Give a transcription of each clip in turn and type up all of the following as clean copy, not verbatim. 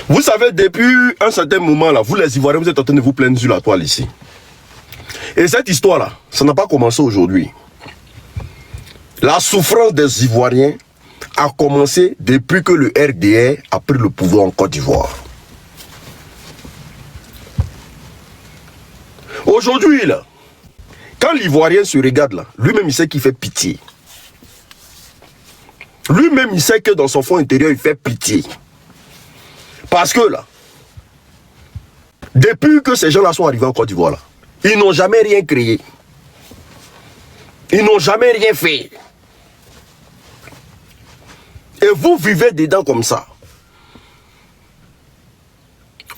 Vous savez, depuis un certain moment, là, vous les Ivoiriens, vous êtes en train de vous plaindre sur la toile ici. Et cette histoire-là, ça n'a pas commencé aujourd'hui. La souffrance des Ivoiriens a commencé depuis que le RDR a pris le pouvoir en Côte d'Ivoire. Aujourd'hui, là, quand l'Ivoirien se regarde là, lui-même il sait qu'il fait pitié. Lui-même il sait que dans son fond intérieur il fait pitié. Parce que là, depuis que ces gens-là sont arrivés en Côte d'Ivoire là, ils n'ont jamais rien créé. Ils n'ont jamais rien fait. Et vous vivez dedans comme ça.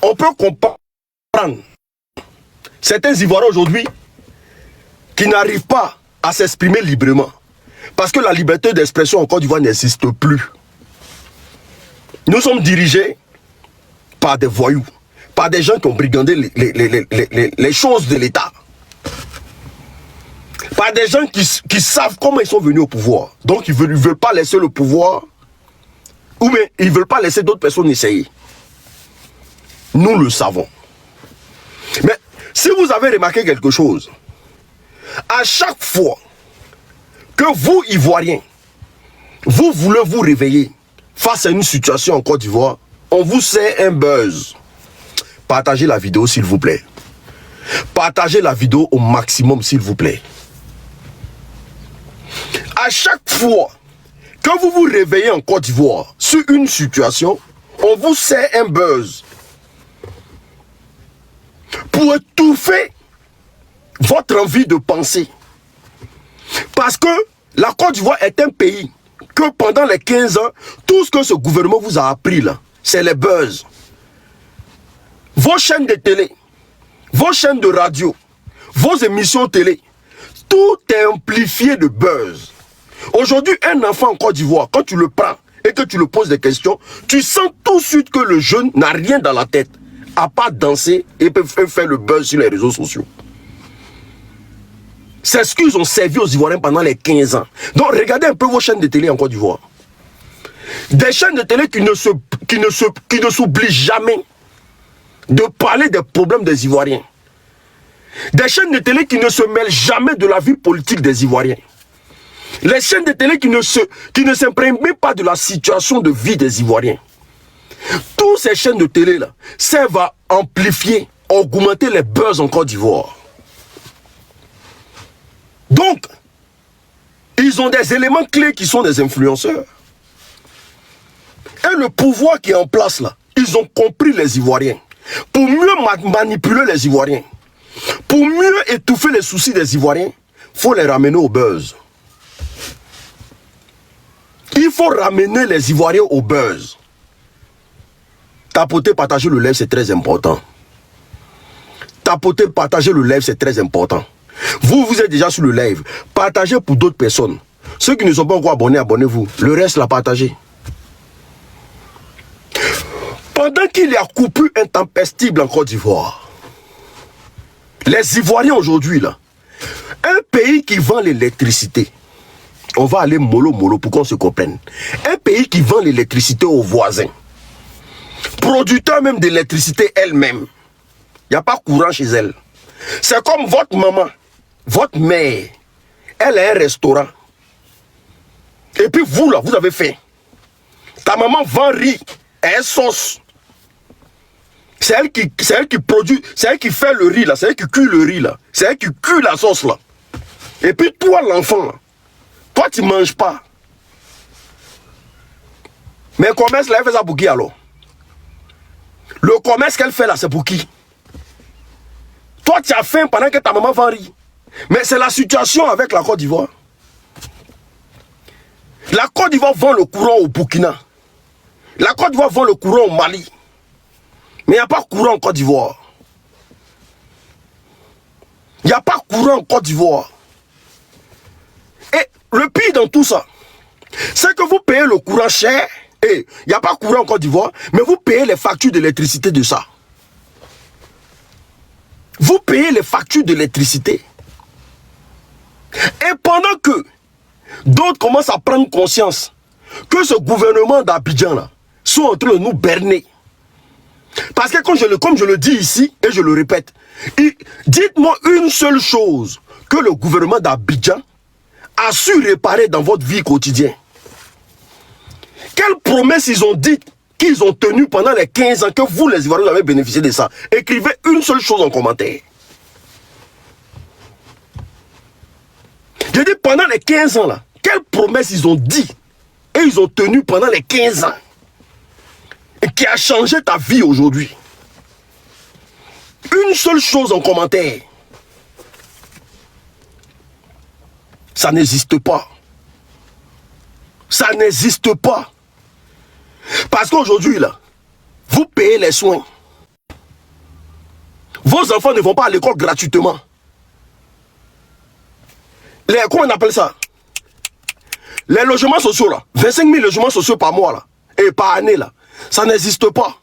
On peut comprendre certains Ivoiriens aujourd'hui qui n'arrivent pas à s'exprimer librement. Parce que la liberté d'expression en Côte d'Ivoire n'existe plus. Nous sommes dirigés par des voyous, par des gens qui ont brigandé les choses de l'État. Par des gens qui savent comment ils sont venus au pouvoir. Donc ils ne veulent pas laisser le pouvoir, ou bien ils ne veulent pas laisser d'autres personnes essayer. Nous le savons. Mais si vous avez remarqué quelque chose, à chaque fois que vous, Ivoiriens, vous voulez vous réveiller face à une situation en Côte d'Ivoire, on vous sert un buzz. Partagez la vidéo s'il vous plaît. Partagez la vidéo au maximum s'il vous plaît. À chaque fois que vous vous réveillez en Côte d'Ivoire sur une situation, on vous sert un buzz pour étouffer votre envie de penser. Parce que la Côte d'Ivoire est un pays que pendant les 15 ans, tout ce que ce gouvernement vous a appris là, c'est les buzz. Vos chaînes de télé, vos chaînes de radio, vos émissions télé, tout est amplifié de buzz. Aujourd'hui, un enfant en Côte d'Ivoire, quand tu le prends et que tu le poses des questions, tu sens tout de suite que le jeune n'a rien dans la tête, à part danser et peut faire le buzz sur les réseaux sociaux. C'est ce qu'ils ont servi aux Ivoiriens pendant les 15 ans. Donc regardez un peu vos chaînes de télé en Côte d'Ivoire. Des chaînes de télé qui ne s'oublient jamais de parler des problèmes des Ivoiriens. Des chaînes de télé qui ne se mêlent jamais de la vie politique des Ivoiriens. Les chaînes de télé qui ne s'imprègnent même pas de la situation de vie des Ivoiriens. Toutes ces chaînes de télé là servent à amplifier, augmenter les buzz en Côte d'Ivoire. Donc, ils ont des éléments clés qui sont des influenceurs. Et le pouvoir qui est en place là, ils ont compris les Ivoiriens. Pour mieux manipuler les Ivoiriens, pour mieux étouffer les soucis des Ivoiriens, il faut les ramener au buzz. Il faut ramener les Ivoiriens au buzz. Tapoter, partager le live, c'est très important. Tapoter, partager le live, c'est très important. Vous êtes déjà sur le live. Partagez pour d'autres personnes. Ceux qui ne sont pas encore abonnés, abonnez-vous. Le reste, la partagez. Pendant qu'il y a coupure intempestive en Côte d'Ivoire, les Ivoiriens aujourd'hui, là, un pays qui vend l'électricité, on va aller mollo pour qu'on se comprenne. Un pays qui vend l'électricité aux voisins, producteur même d'électricité elle-même, il n'y a pas courant chez elle. C'est comme votre maman, votre mère, elle a un restaurant. Et puis vous là, vous avez faim. Ta maman vend riz et sauce. C'est elle qui produit, c'est elle qui fait le riz là, c'est elle qui cuit le riz là, c'est elle qui cuit la sauce là. Et puis toi l'enfant, toi tu manges pas. Mais le commerce là, elle fait ça pour qui alors? Le commerce qu'elle fait là, c'est pour qui? Toi tu as faim pendant que ta maman vend riz. Mais c'est la situation avec la Côte d'Ivoire. La Côte d'Ivoire vend le courant au Burkina. La Côte d'Ivoire vend le courant au Mali. Mais il n'y a pas courant en Côte d'Ivoire. Il n'y a pas courant en Côte d'Ivoire. Et le pire dans tout ça, c'est que vous payez le courant cher. Et il n'y a pas courant en Côte d'Ivoire, mais vous payez les factures d'électricité de ça. Vous payez les factures d'électricité. Et pendant que d'autres commencent à prendre conscience que ce gouvernement d'Abidjan là sont en train de nous berner, Parce que comme je le dis ici, et je le répète, dites-moi une seule chose que le gouvernement d'Abidjan a su réparer dans votre vie quotidienne. Quelles promesses ils ont dit qu'ils ont tenues pendant les 15 ans que vous, les Ivoiriens, avez bénéficié de ça? Écrivez une seule chose en commentaire. Je dis pendant les 15 ans là, quelles promesses ils ont dit et ils ont tenues pendant les 15 ans et qui a changé ta vie aujourd'hui? Une seule chose en commentaire. Ça n'existe pas. Ça n'existe pas. Parce qu'aujourd'hui, là, vous payez les soins. Vos enfants ne vont pas à l'école gratuitement. Comment on appelle ça? Les logements sociaux, là, 25 000 logements sociaux par mois, là, et par année, là, ça n'existe pas.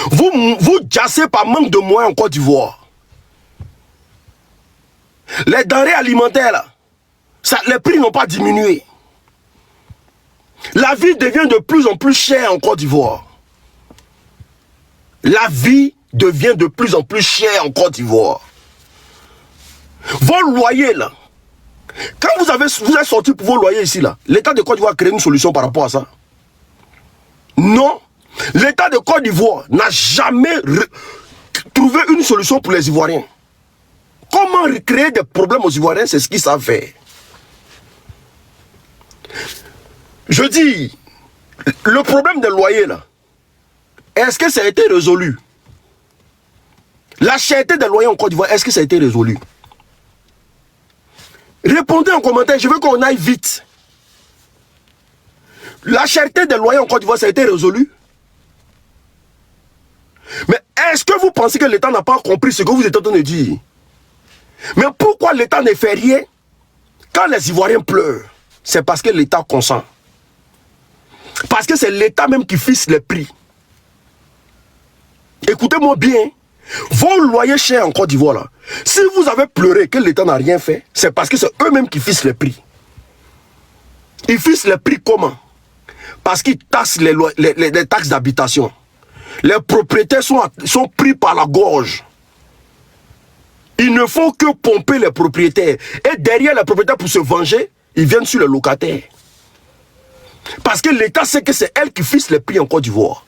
Vous jassez par manque de moyens en Côte d'Ivoire. Les denrées alimentaires, là, les prix n'ont pas diminué. La vie devient de plus en plus chère en Côte d'Ivoire. La vie devient de plus en plus chère en Côte d'Ivoire. Vos loyers, là, quand vous êtes sorti pour vos loyers ici, là, l'État de Côte d'Ivoire a créé une solution par rapport à ça. Non. L'État de Côte d'Ivoire n'a jamais trouvé une solution pour les Ivoiriens. Comment créer des problèmes aux Ivoiriens, c'est ce qu'ils savent faire. Je dis, le problème des loyers, là, est-ce que ça a été résolu? La cherté des loyers en Côte d'Ivoire, est-ce que ça a été résolu? Répondez en commentaire, je veux qu'on aille vite. La cherté des loyers en Côte d'Ivoire, ça a été résolu? Mais est-ce que vous pensez que l'État n'a pas compris ce que vous êtes en train de dire? Mais pourquoi l'État ne fait rien quand les Ivoiriens pleurent? C'est parce que l'État consent. Parce que c'est l'État même qui fixe les prix. Écoutez-moi bien. Vos loyers chers en Côte d'Ivoire, là, si vous avez pleuré que l'État n'a rien fait, c'est parce que c'est eux-mêmes qui fixent les prix. Ils fixent les prix comment? Parce qu'ils taxent les taxes d'habitation. Les propriétaires sont pris par la gorge. Ils ne font que pomper les propriétaires. Et derrière les propriétaires, pour se venger, ils viennent sur les locataires. Parce que l'État sait que c'est elle qui fixe les prix en Côte d'Ivoire.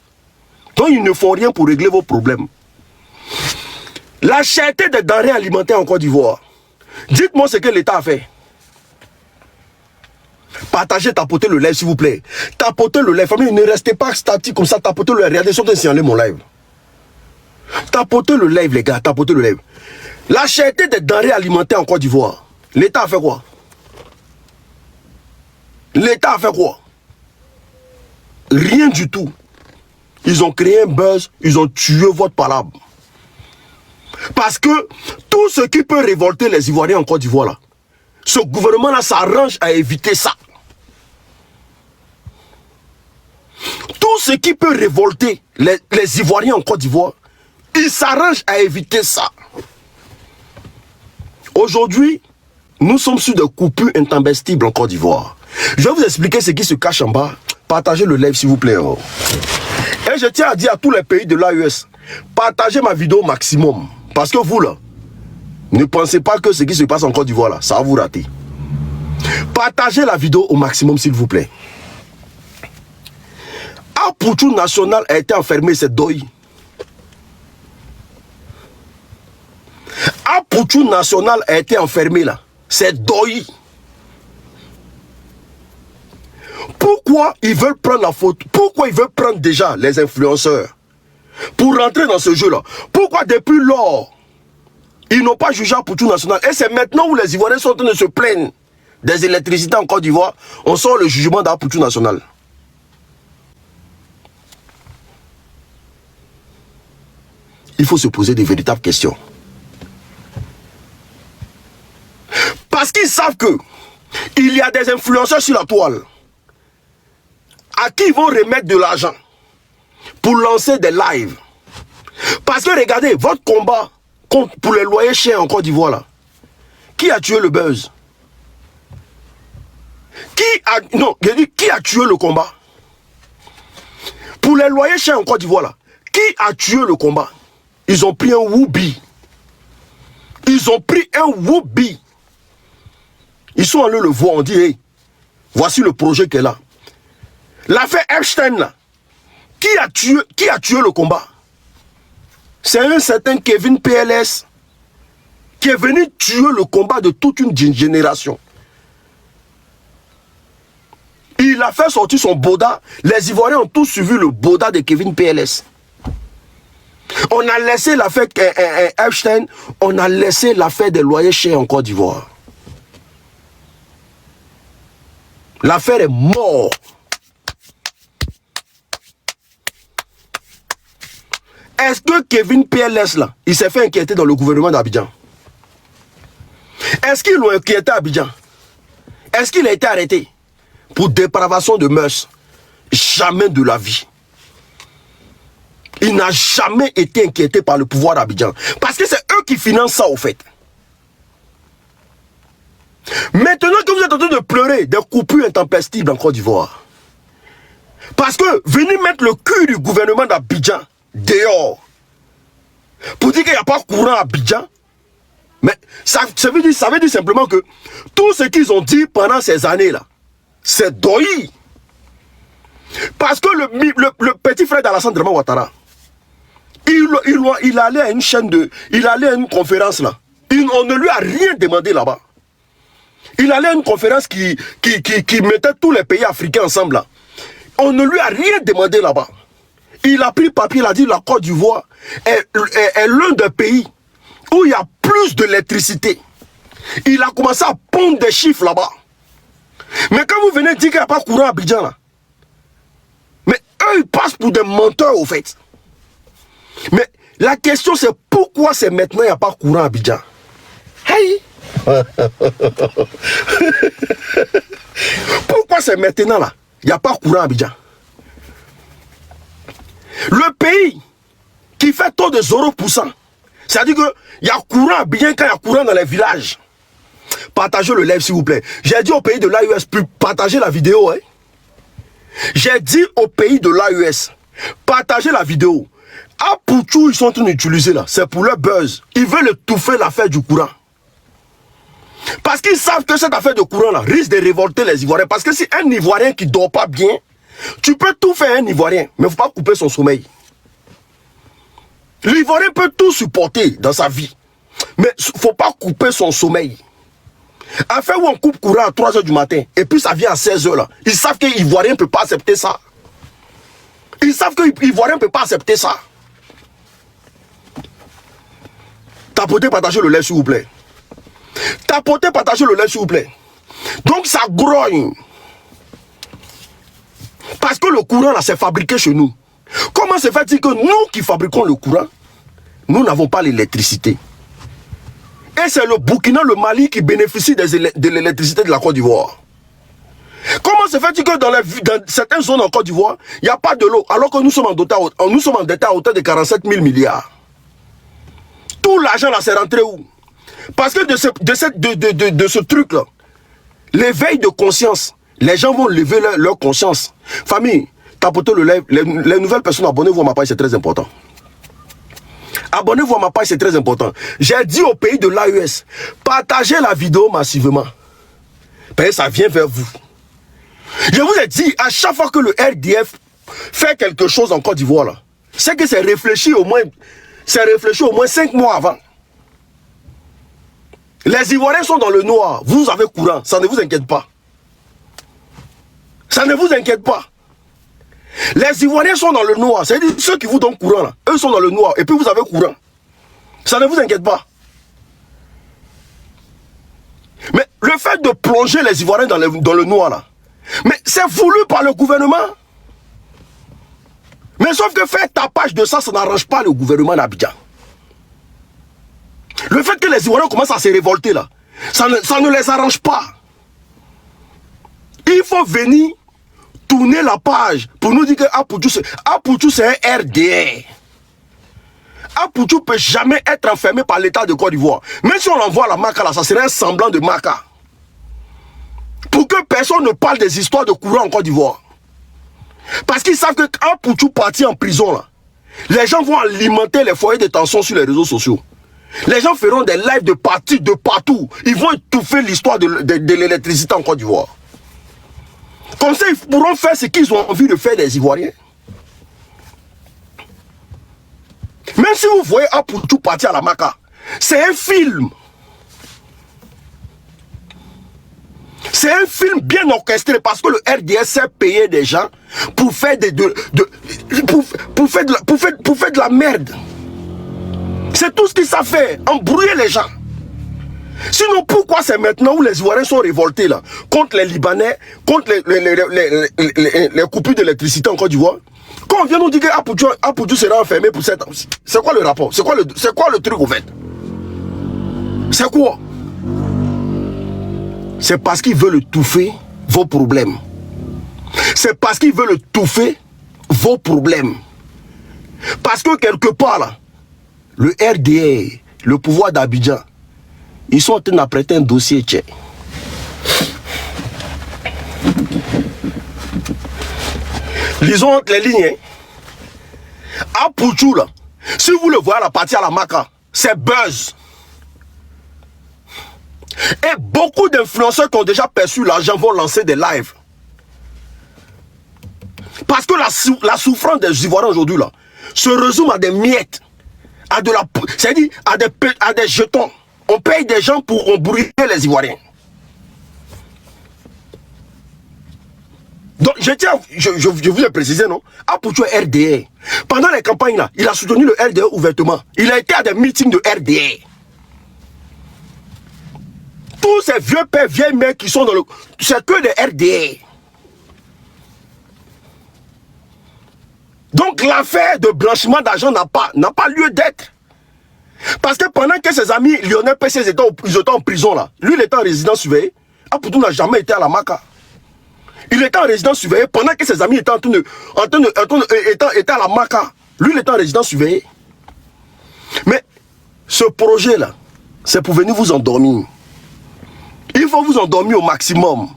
Donc ils ne font rien pour régler vos problèmes. La cherté des denrées alimentaires en Côte d'Ivoire. Dites-moi ce que l'État a fait. Partagez, tapotez le live s'il vous plaît. Tapotez le live. Famille, ne restez pas statique comme ça. Tapotez le live. Regardez, ils sont en train de signaler mon live. Tapotez le live les gars. Tapotez le live. La cherté des denrées alimentaires en Côte d'Ivoire. L'État a fait quoi? L'État a fait quoi? Rien du tout. Ils ont créé un buzz. Ils ont tué votre palabre. Parce que tout ce qui peut révolter les Ivoiriens en Côte d'Ivoire, là, ce gouvernement-là s'arrange à éviter ça. Tout ce qui peut révolter les Ivoiriens en Côte d'Ivoire, il s'arrange à éviter ça. Aujourd'hui, nous sommes sur des coupures intempestibles en Côte d'Ivoire. Je vais vous expliquer ce qui se cache en bas. Partagez le live s'il vous plaît. Oh. Et je tiens à dire à tous les pays de l'AES, partagez ma vidéo au maximum. Parce que vous là, ne pensez pas que ce qui se passe en Côte d'Ivoire là, ça va vous rater. Partagez la vidéo au maximum s'il vous plaît. Apoutou National a été enfermé, c'est Doyi. Apoutou National a été enfermé là, c'est Doyi. Pourquoi ils veulent prendre la faute? Pourquoi ils veulent prendre déjà les influenceurs pour rentrer dans ce jeu-là? Pourquoi depuis lors, ils n'ont pas jugé Apoutou National? Et c'est maintenant où les Ivoiriens sont en train de se plaindre des électricités en Côte d'Ivoire, on sort le jugement d'Apoutou National. Il faut se poser des véritables questions. Parce qu'ils savent que il y a des influenceurs sur la toile à qui ils vont remettre de l'argent pour lancer des lives. Parce que regardez, votre combat pour les loyers chers en Côte d'Ivoire là, qui a tué le buzz? Qui a tué le combat? Pour les loyers chers en Côte d'Ivoire là, Qui a tué le combat? Ils ont pris un Woubi. Ils ont pris un Woubi. Ils sont allés le voir, on dit, hey, voici le projet qu'elle a. L'affaire Epstein, là, qui a tué le combat? C'est un certain Kevin PLS qui est venu tuer le combat de toute une génération. Il a fait sortir son boda. Les Ivoiriens ont tous suivi le boda de Kevin PLS. On a laissé l'affaire Epstein, on a laissé l'affaire des loyers chers en Côte d'Ivoire. L'affaire est morte. Est-ce que Kevin PLS là, il s'est fait inquiéter dans le gouvernement d'Abidjan? Est-ce qu'ils l'ont inquiété à Abidjan? Est-ce qu'il a été arrêté pour dépravation de mœurs? Jamais de la vie. Il n'a jamais été inquiété par le pouvoir d'Abidjan. Parce que c'est eux qui financent ça au fait. Maintenant que vous êtes en train de pleurer des coupures intempestives en Côte d'Ivoire, parce que venez mettre le cul du gouvernement d'Abidjan dehors pour dire qu'il n'y a pas courant à Abidjan, mais ça veut dire simplement que tout ce qu'ils ont dit pendant ces années-là, c'est doyi. Parce que le petit frère d'Alassane Draman Ouattara, il allait à une chaîne il allait à une conférence là. On ne lui a rien demandé là-bas. Il allait à une conférence qui mettait tous les pays africains ensemble là. On ne lui a rien demandé là-bas. Il a pris papier, il a dit la Côte d'Ivoire est l'un des pays où il y a plus d'électricité. Il a commencé à pondre des chiffres là-bas. Mais quand vous venez dire qu'il n'y a pas courant à Abidjan là, mais eux ils passent pour des menteurs au fait. Mais la question c'est pourquoi c'est maintenant il n'y a pas courant à Abidjan? Hey! Pourquoi c'est maintenant là? Il n'y a pas courant à Abidjan. Le pays qui fait taux de 0%, c'est-à-dire qu'il y a courant à Abidjan quand il y a courant dans les villages. Partagez le live s'il vous plaît. J'ai dit au pays de l'AES, partagez la vidéo. Hein? J'ai dit au pays de l'AES, partagez la vidéo. À Pouchou, ils sont en train d'utiliser là. C'est pour leur buzz. Ils veulent étouffer l'affaire du courant. Parce qu'ils savent que cette affaire de courant là risque de révolter les Ivoiriens. Parce que si un Ivoirien qui ne dort pas bien, tu peux tout faire un Ivoirien, mais il ne faut pas couper son sommeil. L'Ivoirien peut tout supporter dans sa vie, mais il ne faut pas couper son sommeil. Afin où on coupe courant à 3 h du matin, et puis ça vient à 16 h là. Ils savent que l'Ivoirien ne peut pas accepter ça. Ils savent que l'Ivoirien ne peut pas accepter ça. Tapotez, partagez le lait s'il vous plaît. Tapotez, partagez le lait s'il vous plaît. Donc ça grogne. Parce que le courant là c'est fabriqué chez nous. Comment se fait-il que nous qui fabriquons le courant, nous n'avons pas l'électricité? Et c'est le Burkina, le Mali qui bénéficie de l'électricité de la Côte d'Ivoire. Comment se fait-il que dans certaines zones en Côte d'Ivoire, il n'y a pas de l'eau, alors que nous sommes endettés à hauteur de 47 000 milliards. Tout l'argent là c'est rentré où? Parce que de ce truc-là, l'éveil de conscience, les gens vont lever leur conscience. Famille, tapotez le live, les nouvelles personnes, abonnez-vous à ma page, c'est très important. Abonnez-vous à ma page, c'est très important. J'ai dit au pays de l'AES, partagez la vidéo massivement. Parce que ça vient vers vous. Je vous ai dit, à chaque fois que le RDF fait quelque chose en Côte d'Ivoire, là, c'est que c'est réfléchi au moins 5 mois avant. Les Ivoiriens sont dans le noir, vous avez courant, ça ne vous inquiète pas. Ça ne vous inquiète pas. Les Ivoiriens sont dans le noir, c'est-à-dire ceux qui vous donnent courant là, eux sont dans le noir et puis vous avez courant. Ça ne vous inquiète pas. Mais le fait de plonger les Ivoiriens dans le noir là, mais c'est voulu par le gouvernement. Mais sauf que faire tapage de ça, ça n'arrange pas le gouvernement d'Abidjan. Le fait que les Ivoiriens commencent à se révolter là, ça ne les arrange pas. Il faut venir tourner la page pour nous dire que Apouchou c'est un RDR. Apouchou ne peut jamais être enfermé par l'État de Côte d'Ivoire. Même si on l'envoie à la Maka là, ça serait un semblant de Maka. Pour que personne ne parle des histoires de courant en Côte d'Ivoire. Parce qu'ils savent que Apouchou partit en prison là, Les gens vont alimenter les foyers de tension sur les réseaux sociaux. Les gens feront des lives de partout. Ils vont étouffer l'histoire de l'électricité en Côte d'Ivoire. Comme ça, ils pourront faire ce qu'ils ont envie de faire des Ivoiriens. Même si vous voyez Apoutou partir à la Maca, c'est un film. C'est un film bien orchestré parce que le RDS sait payer des gens pour faire pour faire de la merde. C'est tout ce qu'ils savent faire, embrouiller les gens. Sinon, pourquoi c'est maintenant où les Ivoiriens sont révoltés là, contre les Libanais, contre les coupures d'électricité en Côte d'Ivoire? Quand on vient nous dire qu'Apoutou sera enfermé pour 7 ans, c'est quoi le rapport? C'est quoi le truc au fait? C'est quoi? C'est parce qu'ils veulent étouffer vos problèmes. C'est parce qu'ils veulent étouffer vos problèmes. Parce que quelque part là, le RDA, le pouvoir d'Abidjan, ils sont en train d'apprêter un dossier tchèque. Lisons entre les lignes. Apoutou là, si vous le voyez à la partie à la Maca, c'est buzz. Et beaucoup d'influenceurs qui ont déjà perçu l'argent vont lancer des lives. Parce que la souffrance des Ivoiriens aujourd'hui là se résume à des miettes, c'est-à-dire à des jetons. On paye des gens pour embrouiller les Ivoiriens. Donc je vous ai précisé, non? Apoutou est RDA. Pendant les campagnes là, il a soutenu le RDA ouvertement. Il a été à des meetings de RDA. Tous ces vieux pères, vieilles mères qui sont dans le... C'est que des RDA. Donc l'affaire de blanchiment d'argent n'a pas lieu d'être. Parce que pendant que ses amis Lionel PC étaient en prison là, lui il était en résidence surveillée, Apoutou n'a jamais été à la Maca. Il était en résidence surveillée pendant que ses amis étaient étaient à la Maca. Lui il était en résidence surveillée. Mais ce projet là, c'est pour venir vous endormir. Il faut vous endormir au maximum.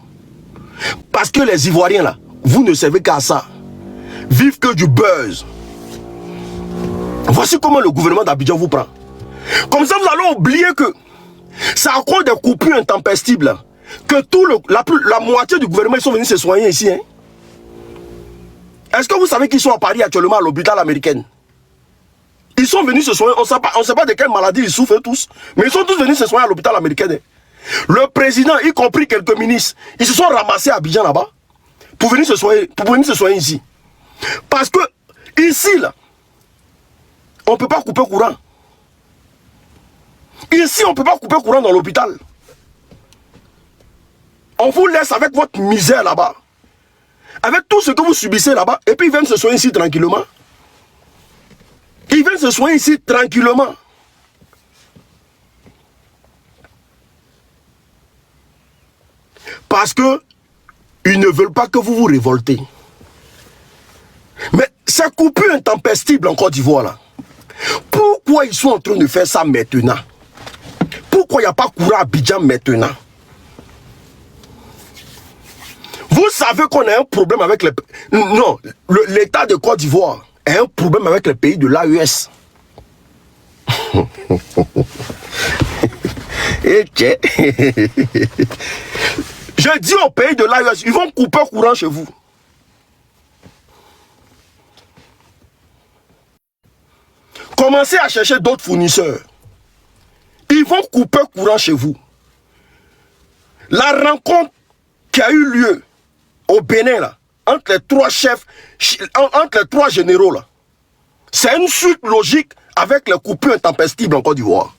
Parce que les Ivoiriens là, vous ne servez qu'à ça. Vivent que du buzz. Voici comment le gouvernement d'Abidjan vous prend. Comme ça, vous allez oublier que c'est à cause des coupures intempestives là, que la moitié du gouvernement ils sont venus se soigner ici. Hein? Est-ce que vous savez qu'ils sont à Paris actuellement à l'hôpital américain? Ils sont venus se soigner. On ne sait pas de quelle maladie ils souffrent tous. Mais ils sont tous venus se soigner à l'hôpital américain. Hein? Le président, y compris quelques ministres, ils se sont ramassés à Abidjan là-bas pour venir se soigner ici. Parce que ici là, on ne peut pas couper courant. Ici, on ne peut pas couper courant dans l'hôpital. On vous laisse avec votre misère là-bas. Avec tout ce que vous subissez là-bas. Et puis ils viennent se soigner ici tranquillement. Ils viennent se soigner ici tranquillement. Parce que ils ne veulent pas que vous vous révoltez. Mais c'est coupure intempestible en Côte d'Ivoire là. Pourquoi ils sont en train de faire ça maintenant? Pourquoi il n'y a pas courant à Abidjan maintenant? Vous savez qu'on a un problème avec les... Non, l'État de Côte d'Ivoire a un problème avec les pays de l'AES. Je dis aux pays de l'AES, ils vont couper courant chez vous. Commencez à chercher d'autres fournisseurs. Ils vont couper courant chez vous. La rencontre qui a eu lieu au Bénin, là, entre les trois chefs, entre les trois généraux, là, c'est une suite logique avec les coupures intempestives en Côte d'Ivoire.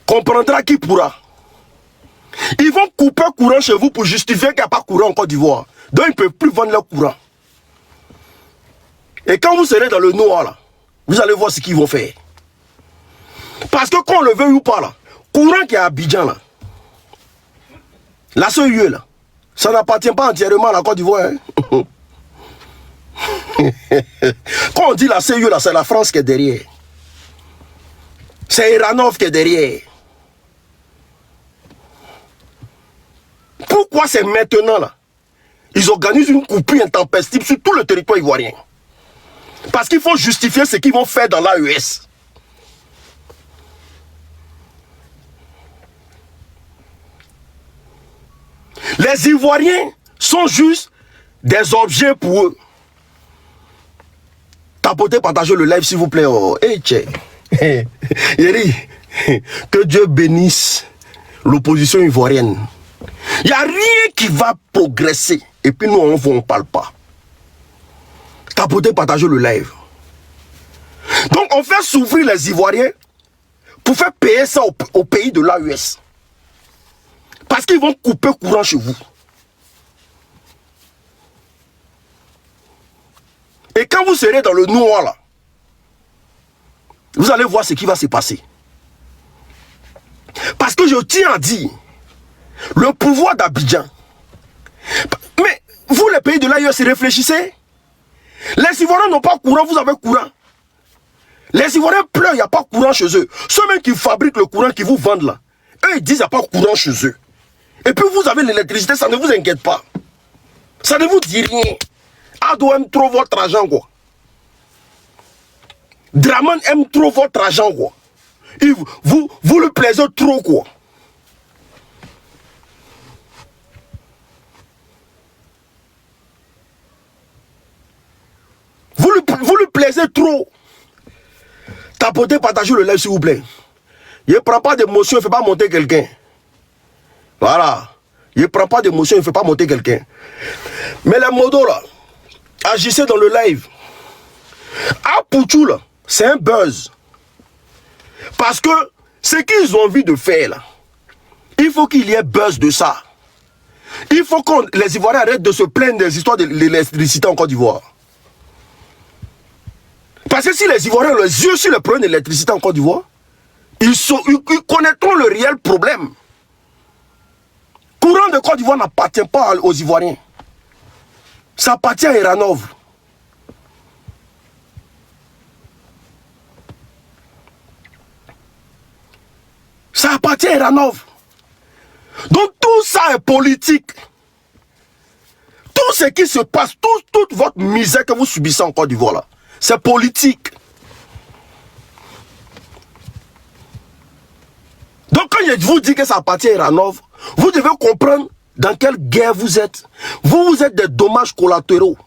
Comprendra qui pourra. Ils vont couper courant chez vous pour justifier qu'il n'y a pas courant en Côte d'Ivoire. Donc ils ne peuvent plus vendre leur courant. Et quand vous serez dans le noir, là, vous allez voir ce qu'ils vont faire. Parce que qu'on le veuille ou pas, là, courant qui est à Abidjan, là, la CEE, là, ça n'appartient pas entièrement à la Côte d'Ivoire. Hein? Quand on dit la CEE, là, c'est la France qui est derrière. C'est Iranov qui est derrière. Pourquoi c'est maintenant là? Ils organisent une coupure intempestive sur tout le territoire ivoirien. Parce qu'il faut justifier ce qu'ils vont faire dans l'AES. Les Ivoiriens sont juste des objets pour eux. Tapotez, partagez le live s'il vous plaît. Oh, hey, tché. Yeri, que Dieu bénisse l'opposition ivoirienne. Il n'y a rien qui va progresser. Et puis nous, on ne parle pas. Tapotez, partagez le live. Donc on fait souffrir les Ivoiriens pour faire payer ça au pays de l'AES. Parce qu'ils vont couper courant chez vous. Et quand vous serez dans le noir là, vous allez voir ce qui va se passer. Parce que je tiens à dire, le pouvoir d'Abidjan, mais vous les pays de l'AES réfléchissez. Les Ivoiriens n'ont pas courant, vous avez courant. Les Ivoiriens pleurent, il n'y a pas courant chez eux. Ceux-mêmes qui fabriquent le courant, qui vous vendent là, eux ils disent qu'il n'y a pas courant chez eux. Et puis vous avez l'électricité, ça ne vous inquiète pas. Ça ne vous dit rien. Ado aime trop votre argent quoi. Draman aime trop votre argent quoi. Et vous le plaisez trop quoi. Vous le plaisez trop. Tapotez, partagez le live s'il vous plaît. Il ne prend pas d'émotion, il ne fait pas monter quelqu'un. Voilà. Il ne prend pas d'émotion, il ne fait pas monter quelqu'un. Mais les modos là, agissez dans le live. Pouchou là, c'est un buzz. Parce que ce qu'ils ont envie de faire là, il faut qu'il y ait buzz de ça. Il faut que les Ivoiriens arrêtent de se plaindre des histoires de l'électricité en Côte d'Ivoire. Parce que si les Ivoiriens ont les yeux sur le problème de l'électricité en Côte d'Ivoire, ils connaîtront le réel problème. Le courant de Côte d'Ivoire n'appartient pas aux Ivoiriens. Ça appartient à Iranov. Ça appartient à Iranov. Donc tout ça est politique. Tout ce qui se passe, toute votre misère que vous subissez en Côte d'Ivoire là, c'est politique. Donc quand je vous dis que ça appartient à Iranov, vous devez comprendre dans quelle guerre vous êtes. Vous êtes des dommages collatéraux.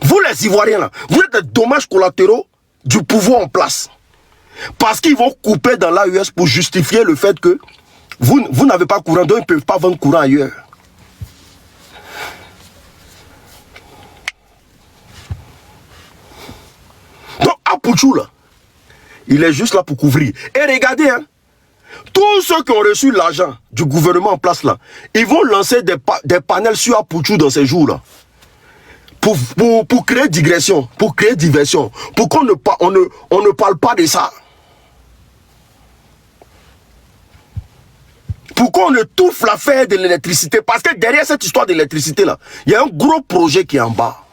Vous les Ivoiriens là, vous êtes des dommages collatéraux du pouvoir en place. Parce qu'ils vont couper dans l'AES pour justifier le fait que vous n'avez pas courant, donc ils ne peuvent pas vendre courant ailleurs. Donc Pouchou là, il est juste là pour couvrir. Et regardez, hein, tous ceux qui ont reçu l'argent du gouvernement en place là, ils vont lancer des panels sur Pouchou dans ces jours-là. Pour créer digression, pour créer diversion, pour qu'on ne parle pas de ça. Pourquoi on étouffe l'affaire de l'électricité? Parce que derrière cette histoire d'électricité là, il y a un gros projet qui est en bas.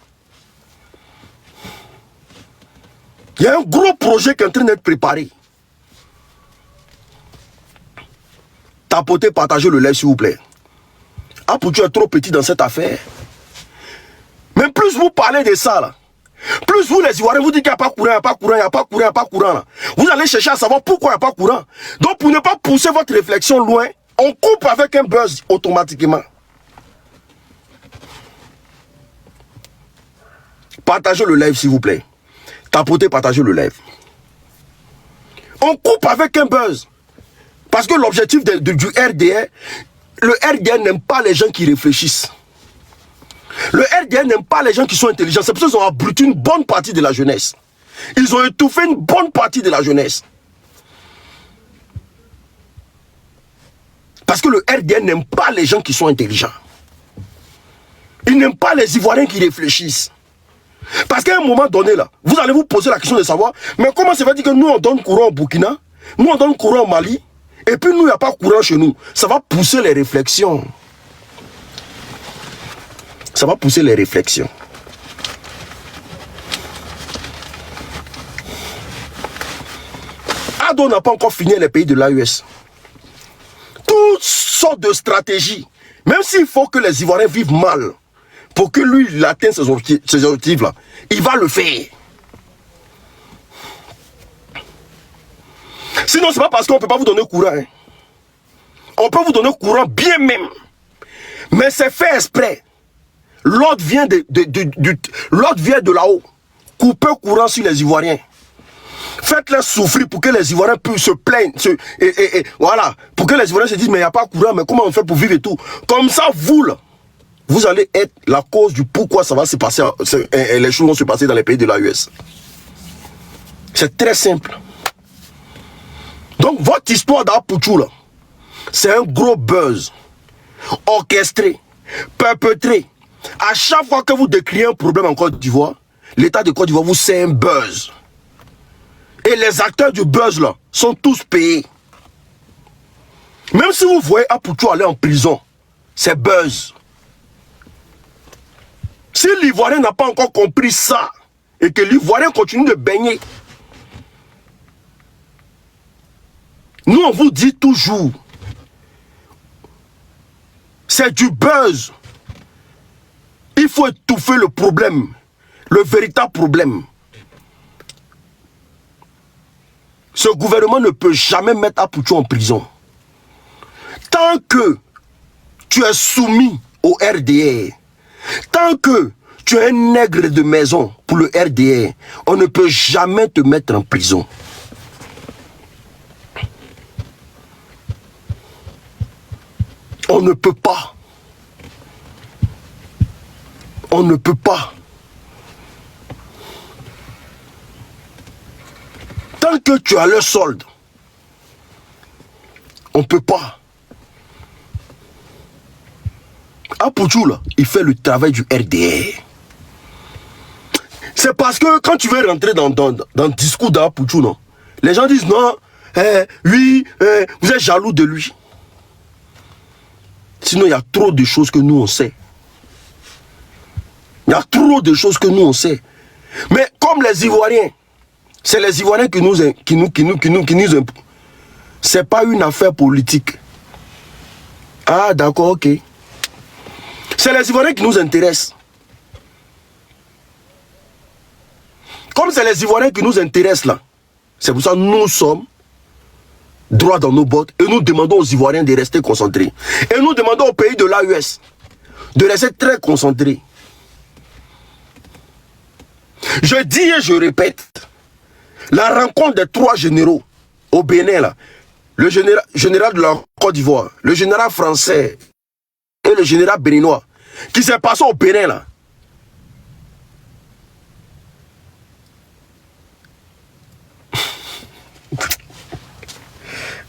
Il y a un gros projet qui est en train d'être préparé. Tapotez, partagez le live s'il vous plaît. Pouchou est trop petit dans cette affaire. Mais plus vous parlez de ça là, plus vous les Ivoiriens vous dites qu'il n'y a pas courant, il n'y a pas courant, il n'y a pas courant, il n'y a pas courant là. Vous allez chercher à savoir pourquoi il n'y a pas courant. Donc pour ne pas pousser votre réflexion loin, on coupe avec un buzz automatiquement. Partagez le live s'il vous plaît. Tapotez, partagez le live. On coupe avec un buzz. Parce que l'objectif du RDR, le RDR n'aime pas les gens qui réfléchissent. Le RDR n'aime pas les gens qui sont intelligents. C'est pour ça qu'ils ont abruti une bonne partie de la jeunesse. Ils ont étouffé une bonne partie de la jeunesse. Parce que le RDR n'aime pas les gens qui sont intelligents. Il n'aime pas les Ivoiriens qui réfléchissent. Parce qu'à un moment donné, là, vous allez vous poser la question de savoir, mais comment ça veut dire que nous, on donne courant au Burkina, nous, on donne courant au Mali, et puis nous, il n'y a pas courant chez nous. Ça va pousser les réflexions. Ça va pousser les réflexions. Ado n'a pas encore fini les pays de l'AES. Toutes sortes de stratégies. Même s'il faut que les Ivoiriens vivent mal pour que lui, il atteigne ses objectifs-là, il va le faire. Sinon, c'est pas parce qu'on ne peut pas vous donner courant. Hein. On peut vous donner courant bien même. Mais c'est fait exprès. L'ordre vient de là-haut. Coupez courant sur les Ivoiriens. Faites-les souffrir pour que les Ivoiriens puissent se plaindre. Voilà. Pour que les Ivoiriens se disent, mais il n'y a pas courant, mais comment on fait pour vivre et tout. Comme ça, vous, là, vous allez être la cause du pourquoi ça va se passer, les choses vont se passer dans les pays de l'AES. C'est très simple. Donc, votre histoire d'Apouchou, là, c'est un gros buzz. Orchestré, perpétré. À chaque fois que vous décriez un problème en Côte d'Ivoire, l'État de Côte d'Ivoire vous sait un buzz. Et les acteurs du buzz là sont tous payés. Même si vous voyez Apouchou aller en prison, c'est buzz. Si l'Ivoirien n'a pas encore compris ça, et que l'Ivoirien continue de baigner, nous on vous dit toujours, c'est du buzz. Il faut étouffer le problème, le véritable problème. Ce gouvernement ne peut jamais mettre Apouchou en prison. Tant que tu es soumis au RDR, tant que tu es un nègre de maison pour le RDR, on ne peut jamais te mettre en prison. On ne peut pas. On ne peut pas. Tant que tu as le solde, on ne peut pas. Apouchou, là, il fait le travail du RDR. C'est parce que quand tu veux rentrer dans le discours d'Apouchou, non, les gens disent non, oui, vous êtes jaloux de lui. Sinon, il y a trop de choses que nous on sait. Il y a trop de choses que nous on sait. Mais comme les Ivoiriens, c'est les Ivoiriens qui nous c'est pas une affaire politique. Ah d'accord, ok. C'est les Ivoiriens qui nous intéressent. Comme c'est les Ivoiriens qui nous intéressent là, c'est pour ça que nous sommes droit dans nos bottes et nous demandons aux Ivoiriens de rester concentrés. Et nous demandons au pays de l'AES de rester très concentrés. Je dis et je répète, la rencontre des trois généraux au Bénin, là, le général de la Côte d'Ivoire, le général français et le général béninois, qui s'est passé au Bénin, là.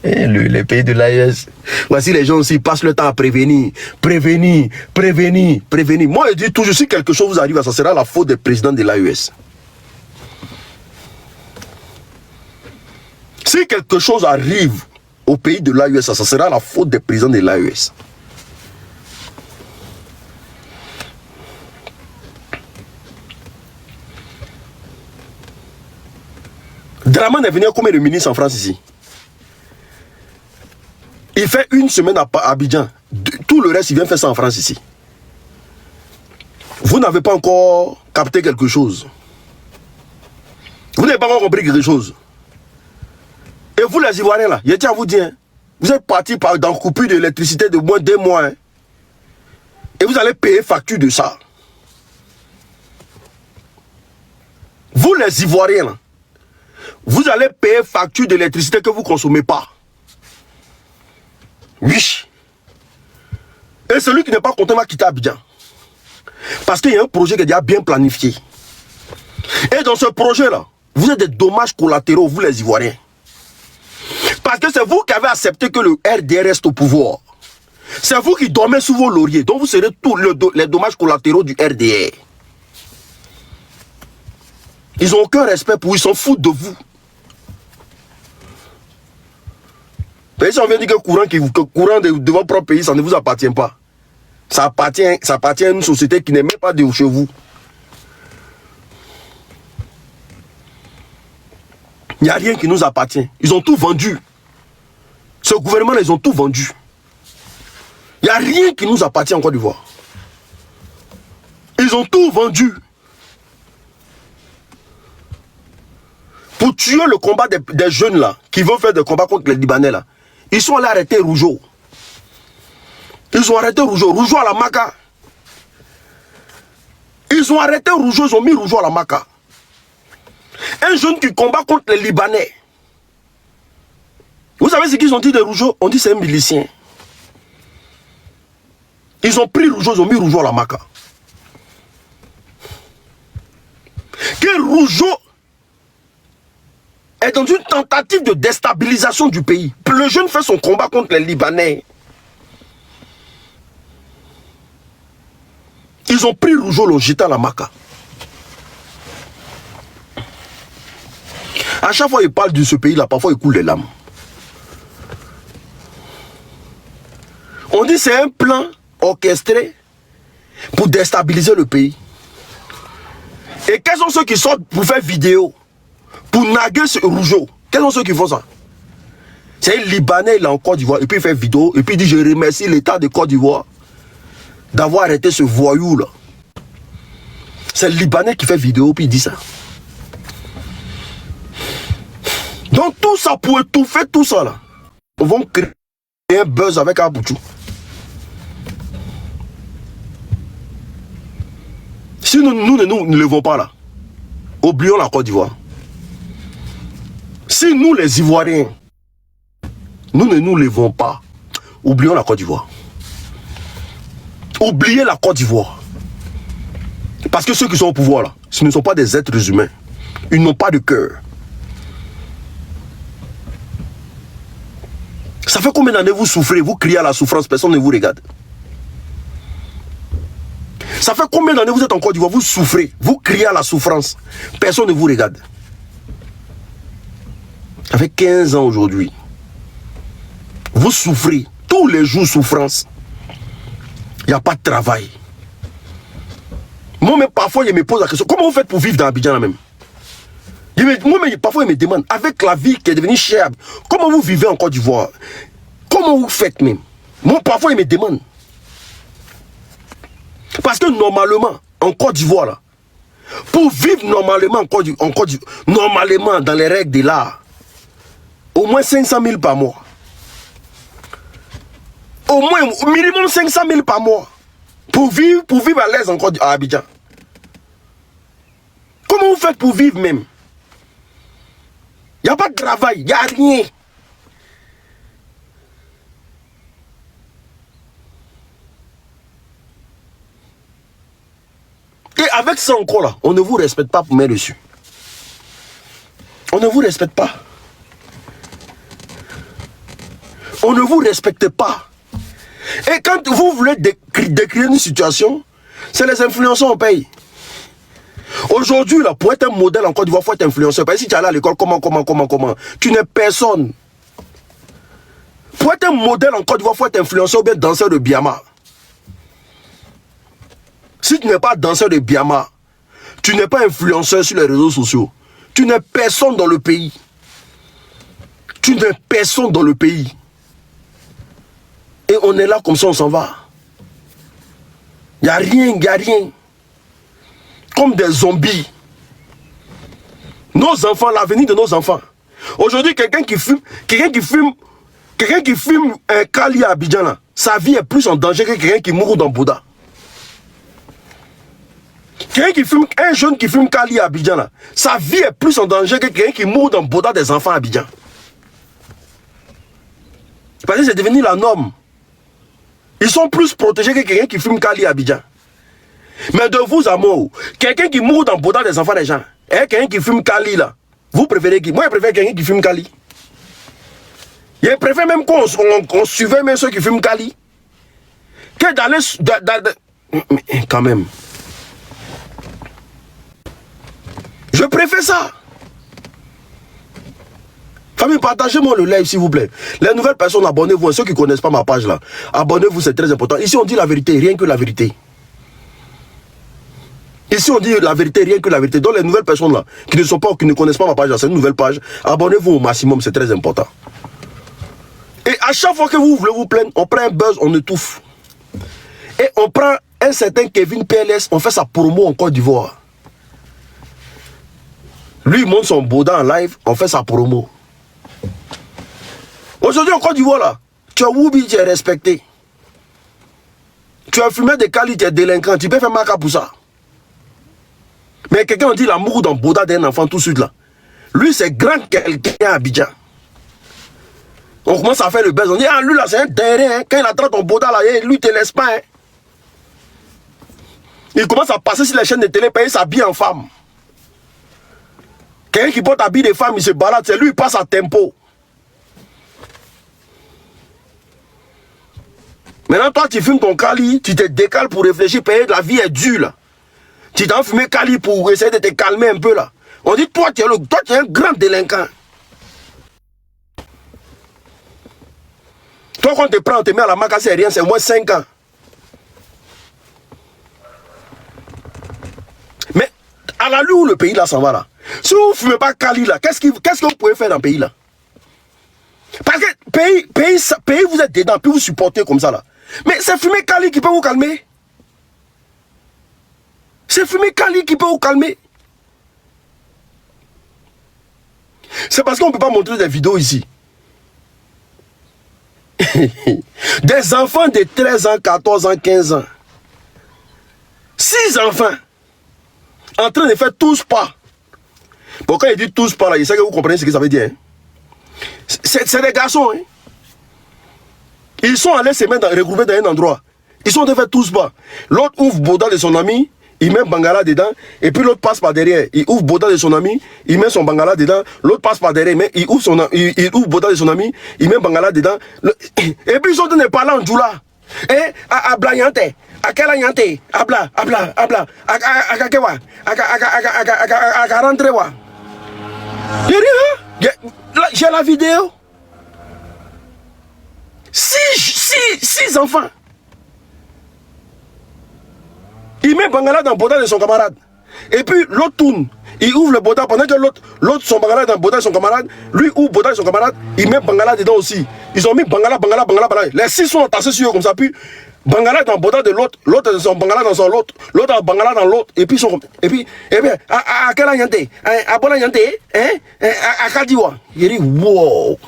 Les pays de l'AES, voici les gens aussi passent le temps à prévenir. Moi, je dis toujours, si quelque chose vous arrive, ça sera la faute des présidents de l'AES. Si quelque chose arrive au pays de l'AES, ça sera la faute des présidents de l'AES. Draman est venu combien de ministres en France ici? Il fait une semaine à Abidjan. Tout le reste, il vient faire ça en France ici. Vous n'avez pas encore capté quelque chose. Vous n'avez pas encore compris quelque chose. Et vous les Ivoiriens là, je tiens à vous dire, vous êtes partis dans une coupure d'électricité de moins de 2 mois. Hein, et vous allez payer facture de ça. Vous les Ivoiriens là, vous allez payer facture d'électricité que vous ne consommez pas. Oui. Et celui qui n'est pas content va quitter Abidjan. Parce qu'il y a un projet qui est déjà bien planifié. Et dans ce projet-là, vous avez des dommages collatéraux, vous les Ivoiriens. Parce que c'est vous qui avez accepté que le RDR reste au pouvoir. C'est vous qui dormez sous vos lauriers. Donc vous serez tous les dommages collatéraux du RDR. Ils n'ont aucun respect pour vous, ils s'en foutent de vous. Mais si on vient dire que le courant de votre propre pays, ça ne vous appartient pas. Ça appartient à une société qui n'est même pas de chez vous. Il n'y a rien qui nous appartient. Ils ont tout vendu. Ce gouvernement-là, ils ont tout vendu. Il n'y a rien qui nous appartient en Côte d'Ivoire. Ils ont tout vendu. Pour tuer le combat des jeunes là, qui vont faire des combats contre les Libanais là, ils sont allés arrêter Rougeau. Ils ont arrêté Rougeau. Rougeau à la Maca. Ils ont arrêté Rougeau, ils ont mis Rougeau à la Maca. Un jeune qui combat contre les Libanais. Vous savez ce qu'ils ont dit de Rougeau? On dit c'est un milicien. Ils ont pris Rougeau, ils ont mis Rougeau à la Maca. Que Rougeau est dans une tentative de déstabilisation du pays. Le jeune fait son combat contre les Libanais. Ils ont pris Rougeau, l'ont jeté à la Maca. À chaque fois qu'ils parlent de ce pays-là, parfois ils coulent les larmes. On dit que c'est un plan orchestré pour déstabiliser le pays. Et quels sont ceux qui sortent pour faire vidéo, pour naguer ce Rougeau? Quels sont ceux qui font ça? C'est un Libanais, il est en Côte d'Ivoire, et puis il fait vidéo, et puis il dit je remercie l'État de Côte d'Ivoire d'avoir arrêté ce voyou-là. C'est le Libanais qui fait vidéo, puis il dit ça. Donc tout ça, pour étouffer tout ça là, on va créer un buzz avec Abouchou. Si nous ne levons pas là, oublions la Côte d'Ivoire. Si nous les Ivoiriens, nous ne nous levons pas, oublions la Côte d'Ivoire. Oubliez la Côte d'Ivoire. Parce que ceux qui sont au pouvoir là, ce ne sont pas des êtres humains. Ils n'ont pas de cœur. Ça fait combien d'années vous souffrez, vous criez à la souffrance, personne ne vous regarde. Ça fait combien d'années vous êtes en Côte d'Ivoire, vous souffrez, vous criez à la souffrance, personne ne vous regarde. Ça fait 15 ans aujourd'hui. Vous souffrez, tous les jours souffrance. Il n'y a pas de travail. Moi, mais parfois, je me pose la question, comment vous faites pour vivre dans Abidjan là même? Parfois, il me demande, avec la vie qui est devenue chère, comment vous vivez en Côte d'Ivoire? Comment vous faites même? Moi, parfois, il me demande. Parce que normalement, en Côte d'Ivoire, là, pour vivre normalement normalement dans les règles de l'art, au moins 500 000 par mois. Au moins, au minimum 500 000 par mois. Pour vivre à l'aise en Côte d'Ivoire, à Abidjan. Comment vous faites pour vivre même? Il n'y a pas de travail, il n'y a rien. Et avec ça encore là, on ne vous respecte pas pour mettre dessus. On ne vous respecte pas. On ne vous respecte pas. Et quand vous voulez décrire une situation, c'est les influenceurs on paye. Aujourd'hui, là, pour être un modèle en Côte d'Ivoire, il faut être influenceur. Parce que si tu es allé à l'école, comment? Tu n'es personne. Pour être un modèle en Côte d'Ivoire, il faut être influenceur ou bien danseur de Biama. Si tu n'es pas danseur de Biama, tu n'es pas influenceur sur les réseaux sociaux. Tu n'es personne dans le pays. Tu n'es personne dans le pays. Et on est là comme ça, on s'en va. Il n'y a rien, il n'y a rien. Comme des zombies. Nos enfants, l'avenir de nos enfants. Aujourd'hui, quelqu'un qui fume un Kali à Abidjan, là, sa vie est plus en danger que quelqu'un qui mourut dans Bouddha. Un jeune qui fume Kali à Abidjan, là, sa vie est plus en danger que quelqu'un qui mourut dans Bouddha des enfants à Abidjan. Parce que c'est devenu la norme. Ils sont plus protégés que quelqu'un qui fume Kali à Abidjan. Mais de vous à moi, quelqu'un qui mourut dans Bouddha des enfants des gens, et quelqu'un qui fume Kali là, vous préférez qui? Moi je préfère quelqu'un qui fume Kali. Je préfère même qu'on suivait même ceux qui fument Kali. Que d'aller... Quand même. Je préfère ça. Famille, partagez-moi le live s'il vous plaît. Les nouvelles personnes, abonnez-vous. Ceux qui ne connaissent pas ma page là, abonnez-vous, c'est très important. Ici on dit la vérité, rien que la vérité. Ici, on dit la vérité, rien que la vérité. Donc, les nouvelles personnes là, qui ne sont pas, qui ne connaissent pas ma page, c'est une nouvelle page. Abonnez-vous au maximum, c'est très important. Et à chaque fois que vous voulez vous plaindre, on prend un buzz, on étouffe. Et on prend un certain Kevin PLS, on fait sa promo en Côte d'Ivoire. Lui, il monte son Boda en live, on fait sa promo. Aujourd'hui, en Côte d'Ivoire, là, tu as Woubi, tu es respecté. Tu as fumé des Cali, tu es délinquant, tu peux faire marque pour ça. Mais quelqu'un dit l'amour dans Boda d'un enfant tout de suite là. Lui, c'est grand quelqu'un à Abidjan. On commence à faire le buzz. On dit, ah, lui là, c'est un terrain. Hein. Quand il attrape ton Boda là, lui, il te laisse pas. Hein. Il commence à passer sur les chaînes de télé, payer sa bille en femme. Quelqu'un qui porte habit de femme, il se balade, c'est lui, il passe à tempo. Maintenant, toi, tu fumes ton Cali, tu te décales pour réfléchir, payer, la vie est dure, là. Tu t'en fumes Cali pour essayer de te calmer un peu, là. On dit, toi, tu es un grand délinquant. Toi, quand on te prend, on te met à la marque, c'est rien, c'est moins 5 ans. Mais, à la où le pays, là, s'en va, là. Si vous ne fumez pas Cali, là, qu'est-ce que vous pouvez faire dans le pays, là? Parce que, pays, vous êtes dedans, puis vous supportez comme ça, là. Mais c'est fumer Cali qui peut vous calmer. C'est fumer Cali qui peut vous calmer. C'est parce qu'on ne peut pas montrer des vidéos ici. Des enfants de 13 ans, 14 ans, 15 ans. 6 enfants. En train de faire tous pas. Bon, quand il dit tous pas, là, il sait que vous comprenez ce que ça veut dire. Hein? C'est des garçons. Hein? Ils sont allés se mettre regroupés dans un endroit. Ils sont de faire tous pas. L'autre ouvre Boda de son ami, il met Bangala dedans, et puis l'autre passe par derrière. Il ouvre Boda de son ami, il met son Bangala dedans, l'autre passe par derrière, mais il ouvre Boda de son ami, il met Bangala dedans. Et puis ils sont en train de parler en Djoula. Eh, Abla Yante, Akela Yante, Abla, Akakewa, Akarantrewa. J'ai la vidéo. 6 enfants. Il met Bangala dans le Boda de son camarade. Et puis l'autre tourne. Il ouvre le Boda pendant que l'autre son Bangala dans le Boda de son camarade. Lui ouvre Boda de son camarade. Il met Bangala dedans aussi. Ils ont mis Bangala. Les 6 sont entassés sur eux comme ça. Puis Bangala dans le Boda de l'autre. L'autre a son Bangala dans son l'autre. L'autre a Bangala dans l'autre. Et puis ils sont. Et puis, à quel yante? À Bola yante? À Kadiwa. Il dit wow.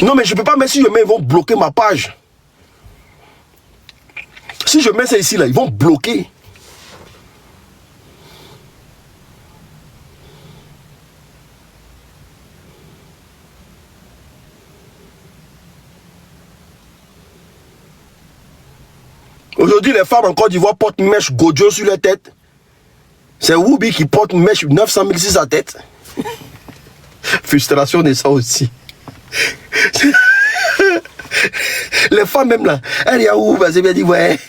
Non, mais je ne peux pas mettre, si je mets, ils vont bloquer ma page. Si je mets ça ici, là, ils vont bloquer. Aujourd'hui, les femmes en Côte d'Ivoire portent une mèche Gojo sur la tête. C'est Woubi qui porte une mèche 900 000 sur sa tête. Frustration de ça aussi. Les femmes même là, elles y a où, c'est bien dit, ouais.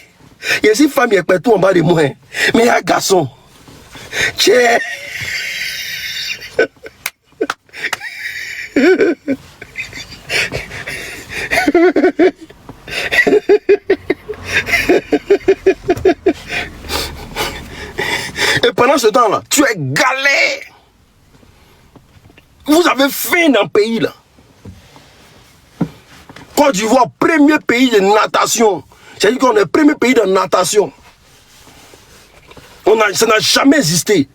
Il y a ces femmes qui sont tout en bas de moi. Mais il y a un garçon. Tiens. Et pendant ce temps là, tu es galère. Vous avez faim dans le pays là. Côte d'Ivoire, premier pays de natation. C'est-à-dire qu'on est le premier pays de natation. Ça n'a jamais existé.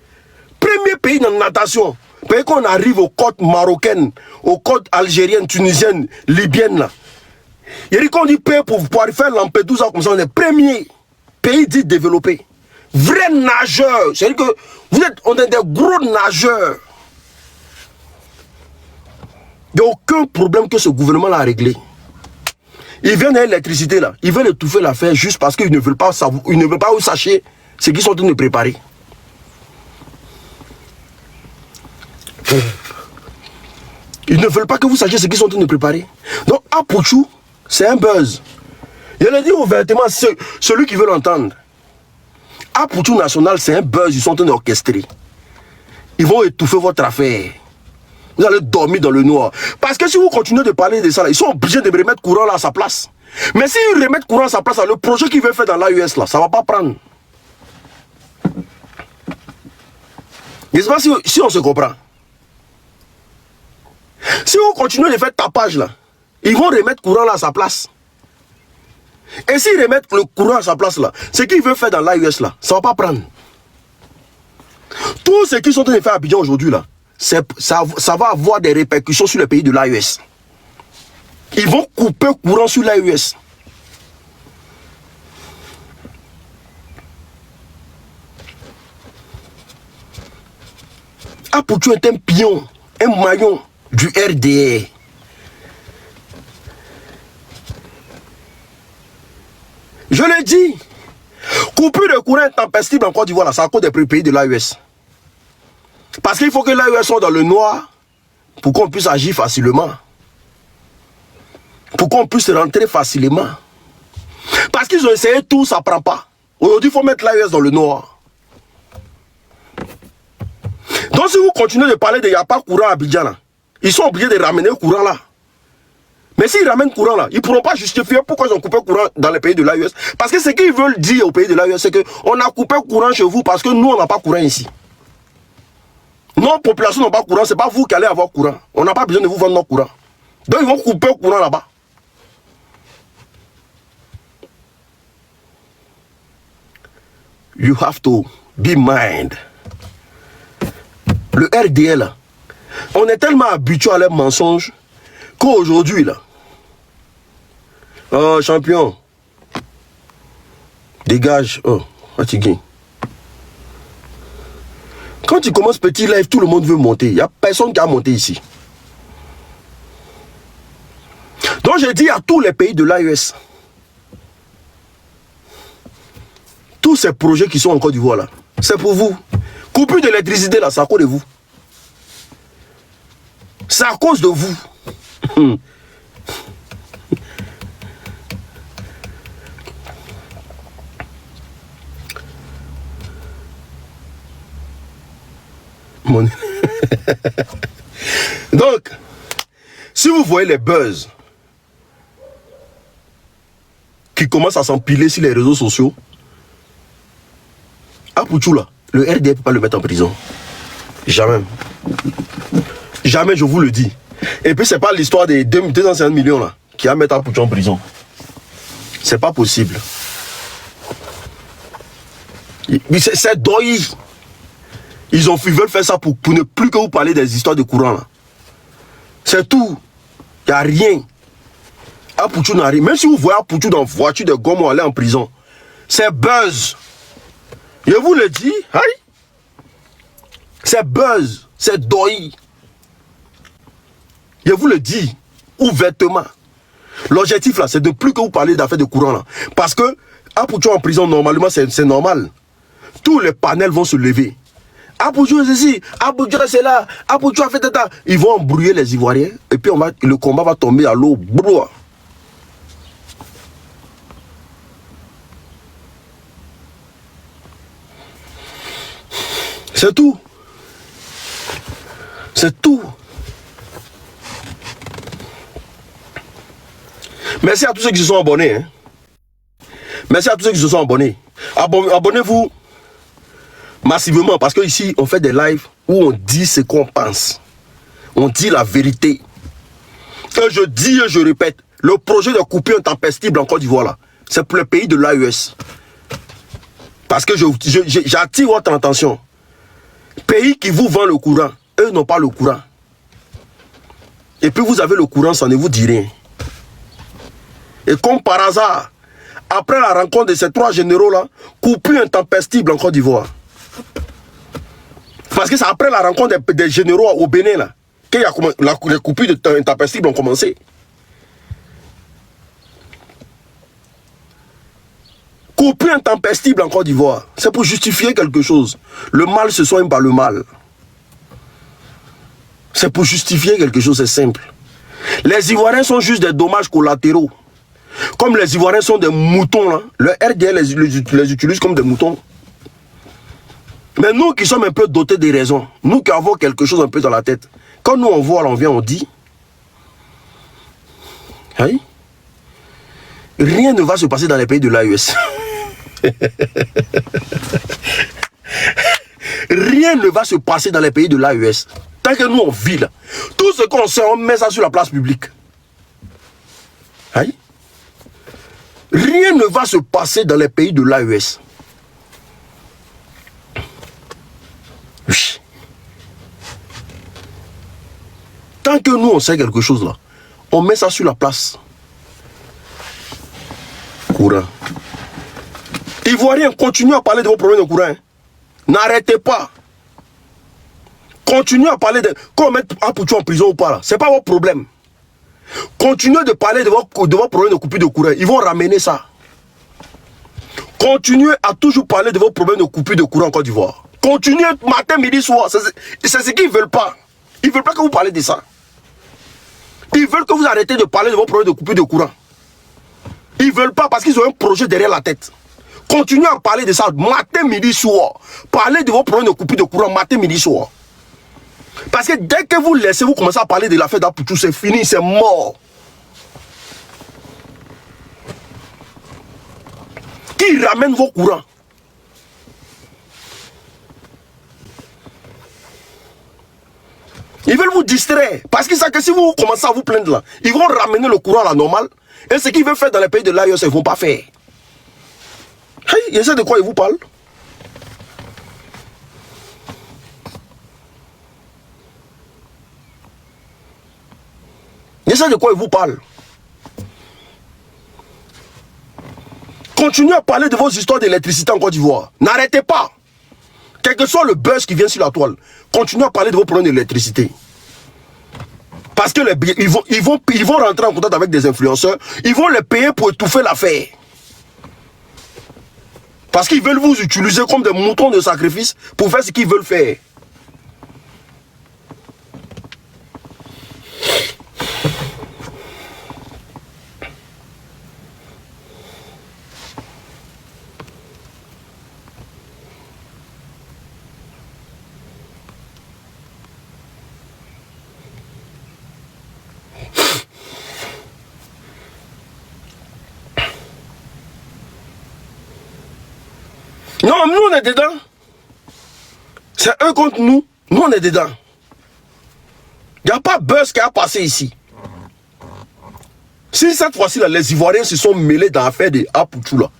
Premier pays de natation. Puis qu'on arrive aux côtes marocaines, aux côtes algériennes, tunisiennes, libyennes là. Il y a dit qu'on dit pour pouvoir faire Lampedusa comme ça, on est le premier pays dit développé. Vrai nageur. C'est-à-dire que on est des gros nageurs. Il n'y a aucun problème que ce gouvernement a réglé. Ils viennent à l'électricité là. Ils veulent étouffer l'affaire juste parce qu'ils ne veulent pas savoir, ils ne veulent pas où sacher ce qu'ils sont en train de préparer. Ils ne veulent pas que vous sachiez ce qu'ils sont en train de préparer. Donc, Apouchou, c'est un buzz. Je le dis ouvertement, celui qui veut l'entendre. Apouchou National, c'est un buzz, ils sont en train d'orchestrer. Ils vont étouffer votre affaire. Vous allez dormir dans le noir. Parce que si vous continuez de parler de ça, là, ils sont obligés de me remettre courant là à sa place. Mais s'ils remettent courant à sa place, le projet qu'ils veulent faire dans l'AES, là, ça ne va pas prendre. Je ne sais pas si on se comprend. Si vous continuez de faire tapage, là, ils vont remettre courant là à sa place. Et s'ils remettent le courant à sa place, là, ce qu'ils veulent faire dans l'AES, là, ça ne va pas prendre. Tout ce qu'ils sont en train de faire à Abidjan aujourd'hui, là, ça va avoir des répercussions sur le pays de l'AES. Ils vont couper courant sur l'AES. Apoutou est un pion, un maillon du RDR. Je l'ai dit, coupure de courant intempestive en Côte d'Ivoire, c'est à cause des pays de l'AES. Parce qu'il faut que l'AES soit dans le noir pour qu'on puisse agir facilement. Pour qu'on puisse rentrer facilement. Parce qu'ils ont essayé tout, ça ne prend pas. Aujourd'hui, il faut mettre l'AES dans le noir. Donc si vous continuez de parler de il n'y a pas courant à Abidjan, là, ils sont obligés de ramener le courant là. Mais s'ils ramènent courant là, ils ne pourront pas justifier pourquoi ils ont coupé courant dans les pays de l'AES. Parce que ce qu'ils veulent dire au pays de l'AES, c'est qu'on a coupé courant chez vous parce que nous, on n'a pas courant ici. Nos populations n'ont pas courant, ce n'est pas vous qui allez avoir courant. On n'a pas besoin de vous vendre nos courants. Donc ils vont couper le courant là-bas. You have to be mind. Le RDL, on est tellement habitué à leurs mensonges qu'aujourd'hui, là, oh, champion, dégage, oh, fatigué. Quand tu commences petit live, tout le monde veut monter. Il n'y a personne qui a monté ici. Donc j'ai dit à tous les pays de l'AES, tous ces projets qui sont en Côte d'Ivoire là, c'est pour vous. Coupure d'électricité là, c'est à cause de vous. C'est à cause de vous. Donc, si vous voyez les buzz qui commencent à s'empiler sur les réseaux sociaux, Apoutou là, le RDR ne peut pas le mettre en prison. Jamais. Jamais, je vous le dis. Et puis, c'est pas l'histoire des 250 millions là qui va mettre Apoutou en prison. C'est pas possible. C'est doyi. Ils veulent faire ça pour ne plus que vous parler des histoires de courant là. C'est tout. Il n'y a rien. Apoutou n'a rien. Même si vous voyez Apoutou dans la voiture de gomme aller en prison, c'est buzz. Je vous le dis, hein? C'est buzz, c'est doyi. Je vous le dis ouvertement. L'objectif là, c'est de plus que vous parlez d'affaires de courant là. Parce que Apoutou en prison, normalement, c'est normal. Tous les panels vont se lever. Apoutou c'est ici, Apoutou c'est là, Apoutou a fait tata. Ils vont embrouiller les Ivoiriens et puis le combat va tomber à l'eau. C'est tout. C'est tout. Merci à tous ceux qui se sont abonnés. Hein. Merci à tous ceux qui se sont abonnés. Abonnez-vous massivement parce que ici on fait des lives où on dit ce qu'on pense. On dit la vérité. Et je dis et je répète, le projet de coupure intempestive en Côte d'Ivoire là, c'est pour le pays de l'AES. Parce que j'attire votre attention. Pays qui vous vend le courant, eux n'ont pas le courant. Et puis vous avez le courant, ça ne vous dit rien. Et comme par hasard, après la rencontre de ces trois généraux-là, coupure intempestive en Côte d'Ivoire. Parce que c'est après la rencontre des généraux au Bénin là, que les coupures intempestives ont commencé. Coupure intempestive en Côte d'Ivoire, c'est pour justifier quelque chose. Le mal se soigne par le mal. C'est pour justifier quelque chose, c'est simple. Les Ivoiriens sont juste des dommages collatéraux. Comme les Ivoiriens sont des moutons, là, le RDL les utilise comme des moutons. Mais nous qui sommes un peu dotés des raisons, nous qui avons quelque chose un peu dans la tête, quand nous on voit, on vient, on dit. Hein? Rien ne va se passer dans les pays de l'AES. Rien ne va se passer dans les pays de l'AES. Tant que nous on vit là, tout ce qu'on sait, on met ça sur la place publique. Aïe. Rien ne va se passer dans les pays de l'AES. Oui. Tant que nous on sait quelque chose là, on met ça sur la place. Courant. Ivoiriens, continuez à parler de vos problèmes de courant. Hein. N'arrêtez pas. Continuez à parler de... Qu'on mette Apoutou en prison ou pas là, c'est pas votre problème. Continuez de parler de vos problèmes de coupure de courant. Ils vont ramener ça. Continuez à toujours parler de vos problèmes de coupure de courant en Côte d'Ivoire. Continuez matin, midi, soir. C'est ce qu'ils ne veulent pas. Ils ne veulent pas que vous parlez de ça. Ils veulent que vous arrêtez de parler de vos problèmes de coupure de courant. Ils ne veulent pas parce qu'ils ont un projet derrière la tête. Continuez à parler de ça matin, midi, soir. Parlez de vos problèmes de coupure de courant matin, midi, soir. Parce que dès que vous laissez, vous commencez à parler de l'affaire d'Apoutou, c'est fini, c'est mort. Qui ramène vos courants? Ils veulent vous distraire. Parce qu'ils savent que si vous commencez à vous plaindre là, ils vont ramener le courant à la normale. Et ce qu'ils veulent faire dans les pays de l'AES, ils ne vont pas faire. Hey, ils essaient de quoi ils vous parlent? Ils essaient de quoi ils vous parlent? Continuez à parler de vos histoires d'électricité en Côte d'Ivoire. N'arrêtez pas. Quel que soit le buzz qui vient sur la toile, continuez à parler de vos problèmes d'électricité. Parce que ils vont rentrer en contact avec des influenceurs, ils vont les payer pour étouffer l'affaire. Parce qu'ils veulent vous utiliser comme des moutons de sacrifice pour faire ce qu'ils veulent faire. Non, nous on est dedans. C'est eux contre nous. Nous on est dedans. Il n'y a pas buzz qui a passé ici. Si cette fois-ci, les Ivoiriens se sont mêlés dans l'affaire de Apoutou là.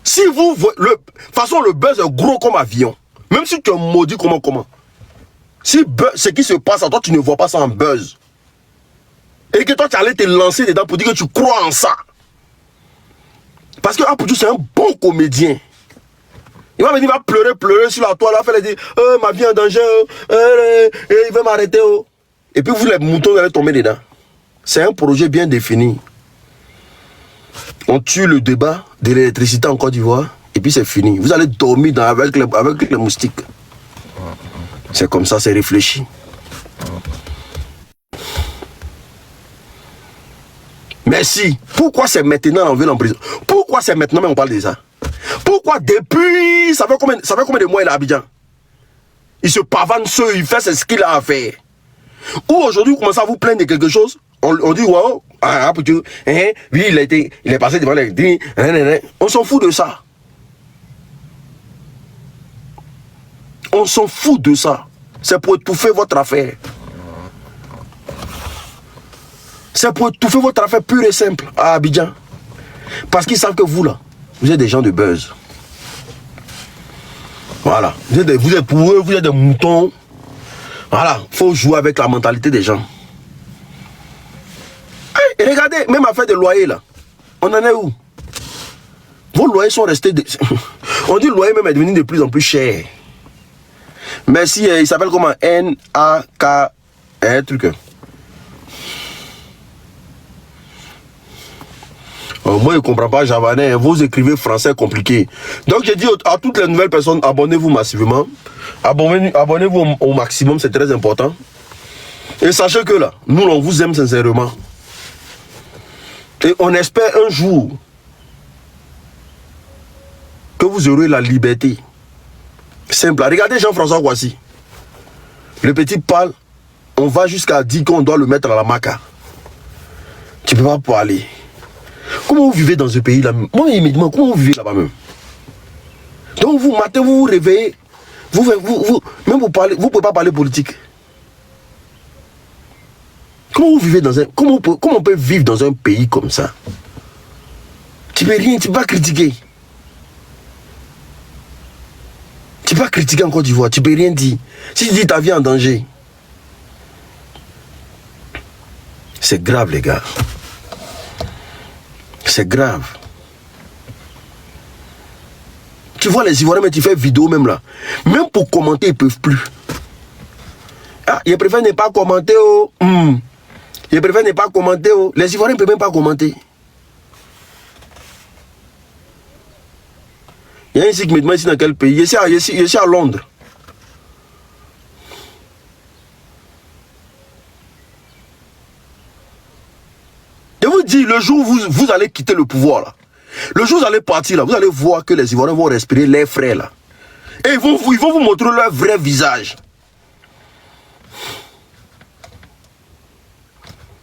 Si vous... De toute façon, le buzz est gros comme avion. Même si tu es maudit, comment. Si ce qui se passe à toi, tu ne vois pas ça en buzz. Et que toi, tu allais te lancer dedans pour dire que tu crois en ça. Parce que Apoutou, c'est un bon comédien. Il va venir, il va pleurer sur la toile, il va faire dire ma vie en danger, il va m'arrêter. Et puis vous, les moutons, vous allez tomber dedans. C'est un projet bien défini. On tue le débat de l'électricité en Côte d'Ivoire, et puis c'est fini. Vous allez dormir avec les moustiques. C'est comme ça, c'est réfléchi. Merci. Pourquoi c'est maintenant l'envie en prison? Pourquoi c'est maintenant même on parle de ça? Pourquoi depuis, ça fait combien de mois il est à Abidjan? Il se pavane seul, il fait ce qu'il a à faire. Ou aujourd'hui, vous commencez à vous plaindre de quelque chose, on dit, wow, oui, il est passé devant les... On s'en fout de ça. On s'en fout de ça. C'est pour étouffer votre affaire. C'est pour étouffer votre affaire pure et simple à Abidjan. Parce qu'ils savent que vous, là, vous êtes des gens de buzz. Voilà. Vous êtes pour eux, vous êtes des moutons. Voilà. Il faut jouer avec la mentalité des gens. Et regardez, même affaire de loyer, là. On en est où? Vos loyers sont restés... On dit que le loyer même est devenu de plus en plus cher. Merci, il s'appelle comment? N-A-K... Un truc... moi, je ne comprends pas javanais. Vous écrivez français compliqué. Donc, j'ai dit à toutes les nouvelles personnes, abonnez-vous massivement. Abonnez-vous au maximum, c'est très important. Et sachez que là, nous, on vous aime sincèrement. Et on espère un jour que vous aurez la liberté. Simple. Regardez Jean-François Kouassi. Le petit parle, on va jusqu'à dire qu'on doit le mettre à la maca. Tu ne peux pas parler. Comment vous vivez dans ce pays-là? Moi, immédiatement, comment vous vivez là-bas même? Donc, vous, matin, vous vous réveillez, même vous parlez, vous ne pouvez pas parler politique. Comment vous vivez dans un... Comment on peut vivre dans un pays comme ça? Tu ne peux rien, tu ne peux pas critiquer. Tu ne peux pas critiquer en Côte d'Ivoire, tu ne peux rien dire. Si tu dis ta vie en danger, c'est grave, les gars. C'est grave. Tu vois les Ivoiriens, mais tu fais vidéo même là. Même pour commenter, ils ne peuvent plus. Ah, ils préfèrent ne pas commenter. Oh. Ils préfèrent ne pas commenter. Oh. Les Ivoiriens ne peuvent même pas commenter. Il y a un site qui me demande ici dans quel pays. Je suis à Londres. Je vous dis, le jour où vous allez quitter le pouvoir, là, le jour où vous allez partir, là, vous allez voir que les Ivoiriens vont respirer l'air frais. Là. Et ils vont vous montrer leur vrai visage.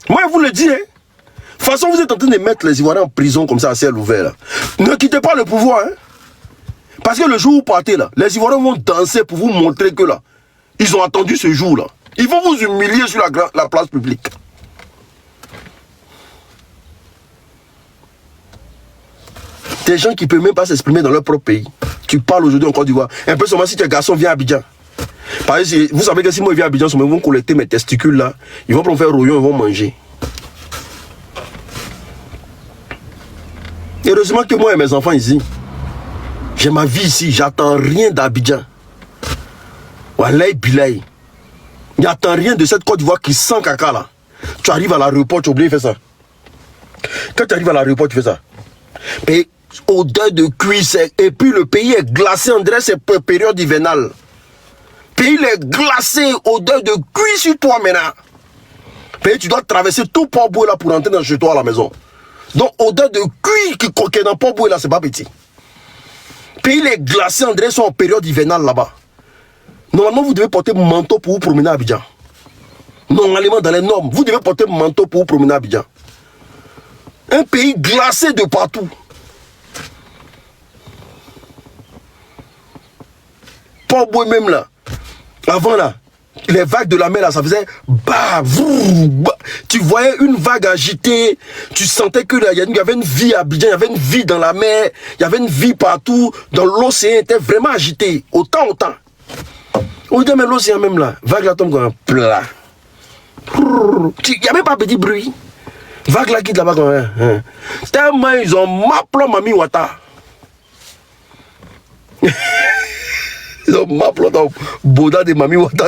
Moi, je vous le dis. Hein. De toute façon, vous êtes en train de mettre les Ivoiriens en prison comme ça à ciel ouvert. Là. Ne quittez pas le pouvoir. Hein. Parce que le jour où vous partez, là, les Ivoiriens vont danser pour vous montrer que là, ils ont attendu ce jour-là. Ils vont vous humilier sur la place publique. Des gens qui ne peuvent même pas s'exprimer dans leur propre pays. Tu parles aujourd'hui en Côte d'Ivoire. Un peu seulement si tu es garçon, viens à Abidjan. Parce que vous savez que si moi je viens à Abidjan, ils vont collecter mes testicules là. Ils vont prendre faire rouillon, ils vont manger. Heureusement que moi et mes enfants ici, j'ai ma vie ici, j'attends rien d'Abidjan. Wallahi Bilaï. J'attends rien de cette Côte d'Ivoire qui sent caca là. Tu arrives à l'aéroport, tu oublies de faire ça. Quand tu arrives à l'aéroport, tu fais ça. Et odeur de cuisse, et puis le pays est glacé, on dirait c'est période hivernale. Le pays est glacé, odeur de cuisse sur toi maintenant. Et tu dois traverser tout Port-Boué là pour entrer dans chez toi à la maison. Donc odeur de cuisse qui est dans Port-Boué là, c'est pas petit. Le pays est glacé, on dirait qu'ils sont en période hivernale là-bas. Normalement, vous devez porter manteau pour vous promener à Abidjan. Normalement, dans les normes, vous devez porter manteau pour vous promener à Abidjan. Un pays glacé de partout. Port-Boué même là. Avant là, les vagues de la mer là, ça faisait bah, tu voyais une vague agitée. Tu sentais que là, il y avait une vie à Abidjan, il y avait une vie dans la mer, il y avait une vie partout. Dans l'océan, était vraiment agité. Autant. On dit mais l'océan même là, vague là tombe comme un plat. Il n'y a même pas petit bruit. Vague là quitte là-bas quand même. Tellement ils ont m'appelé Mami Wata. Ils ont m'appelé dans Boda de Mami Wata.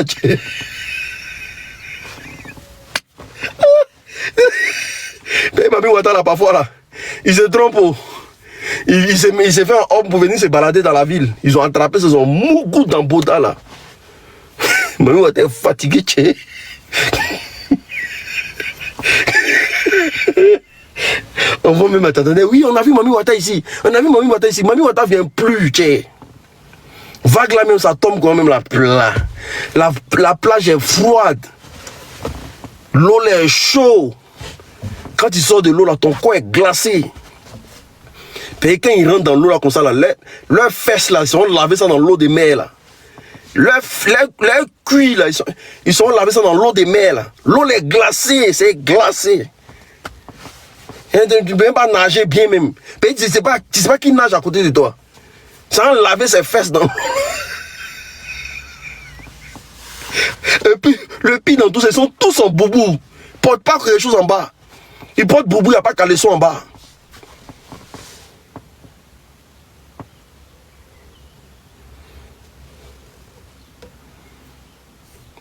Mais Mami Wata là parfois là, il se trompe. Il s'est fait un homme pour venir se balader dans la ville. Ils ont attrapé ce son mougou dans Boda là. Mami Wata est fatigué. On va même attendre. Oui, on a vu Mami Wata ici. On a vu Mami Wata ici. Mami Wata vient plus. Vague là même, ça tombe quand même la plage est froide. L'eau est chaude. Quand tu sors de l'eau là, ton corps est glacé. Puis quand ils rentrent dans l'eau là comme ça, là, leurs fesses là, ils sont lavés ça dans l'eau de mer là. Leurs cuits là, ils sont lavés ça dans l'eau de mer là. L'eau est glacée, c'est glacé. Et tu ne peux même pas nager bien même. Tu ne sais pas qui nage à côté de toi. Sans laver ses fesses dans l'eau. Et puis, le pire dans tout ça, ils sont tous en boubou. Ils ne portent pas quelque chose en bas. Ils portent boubou, il n'y a pas caleçon en bas.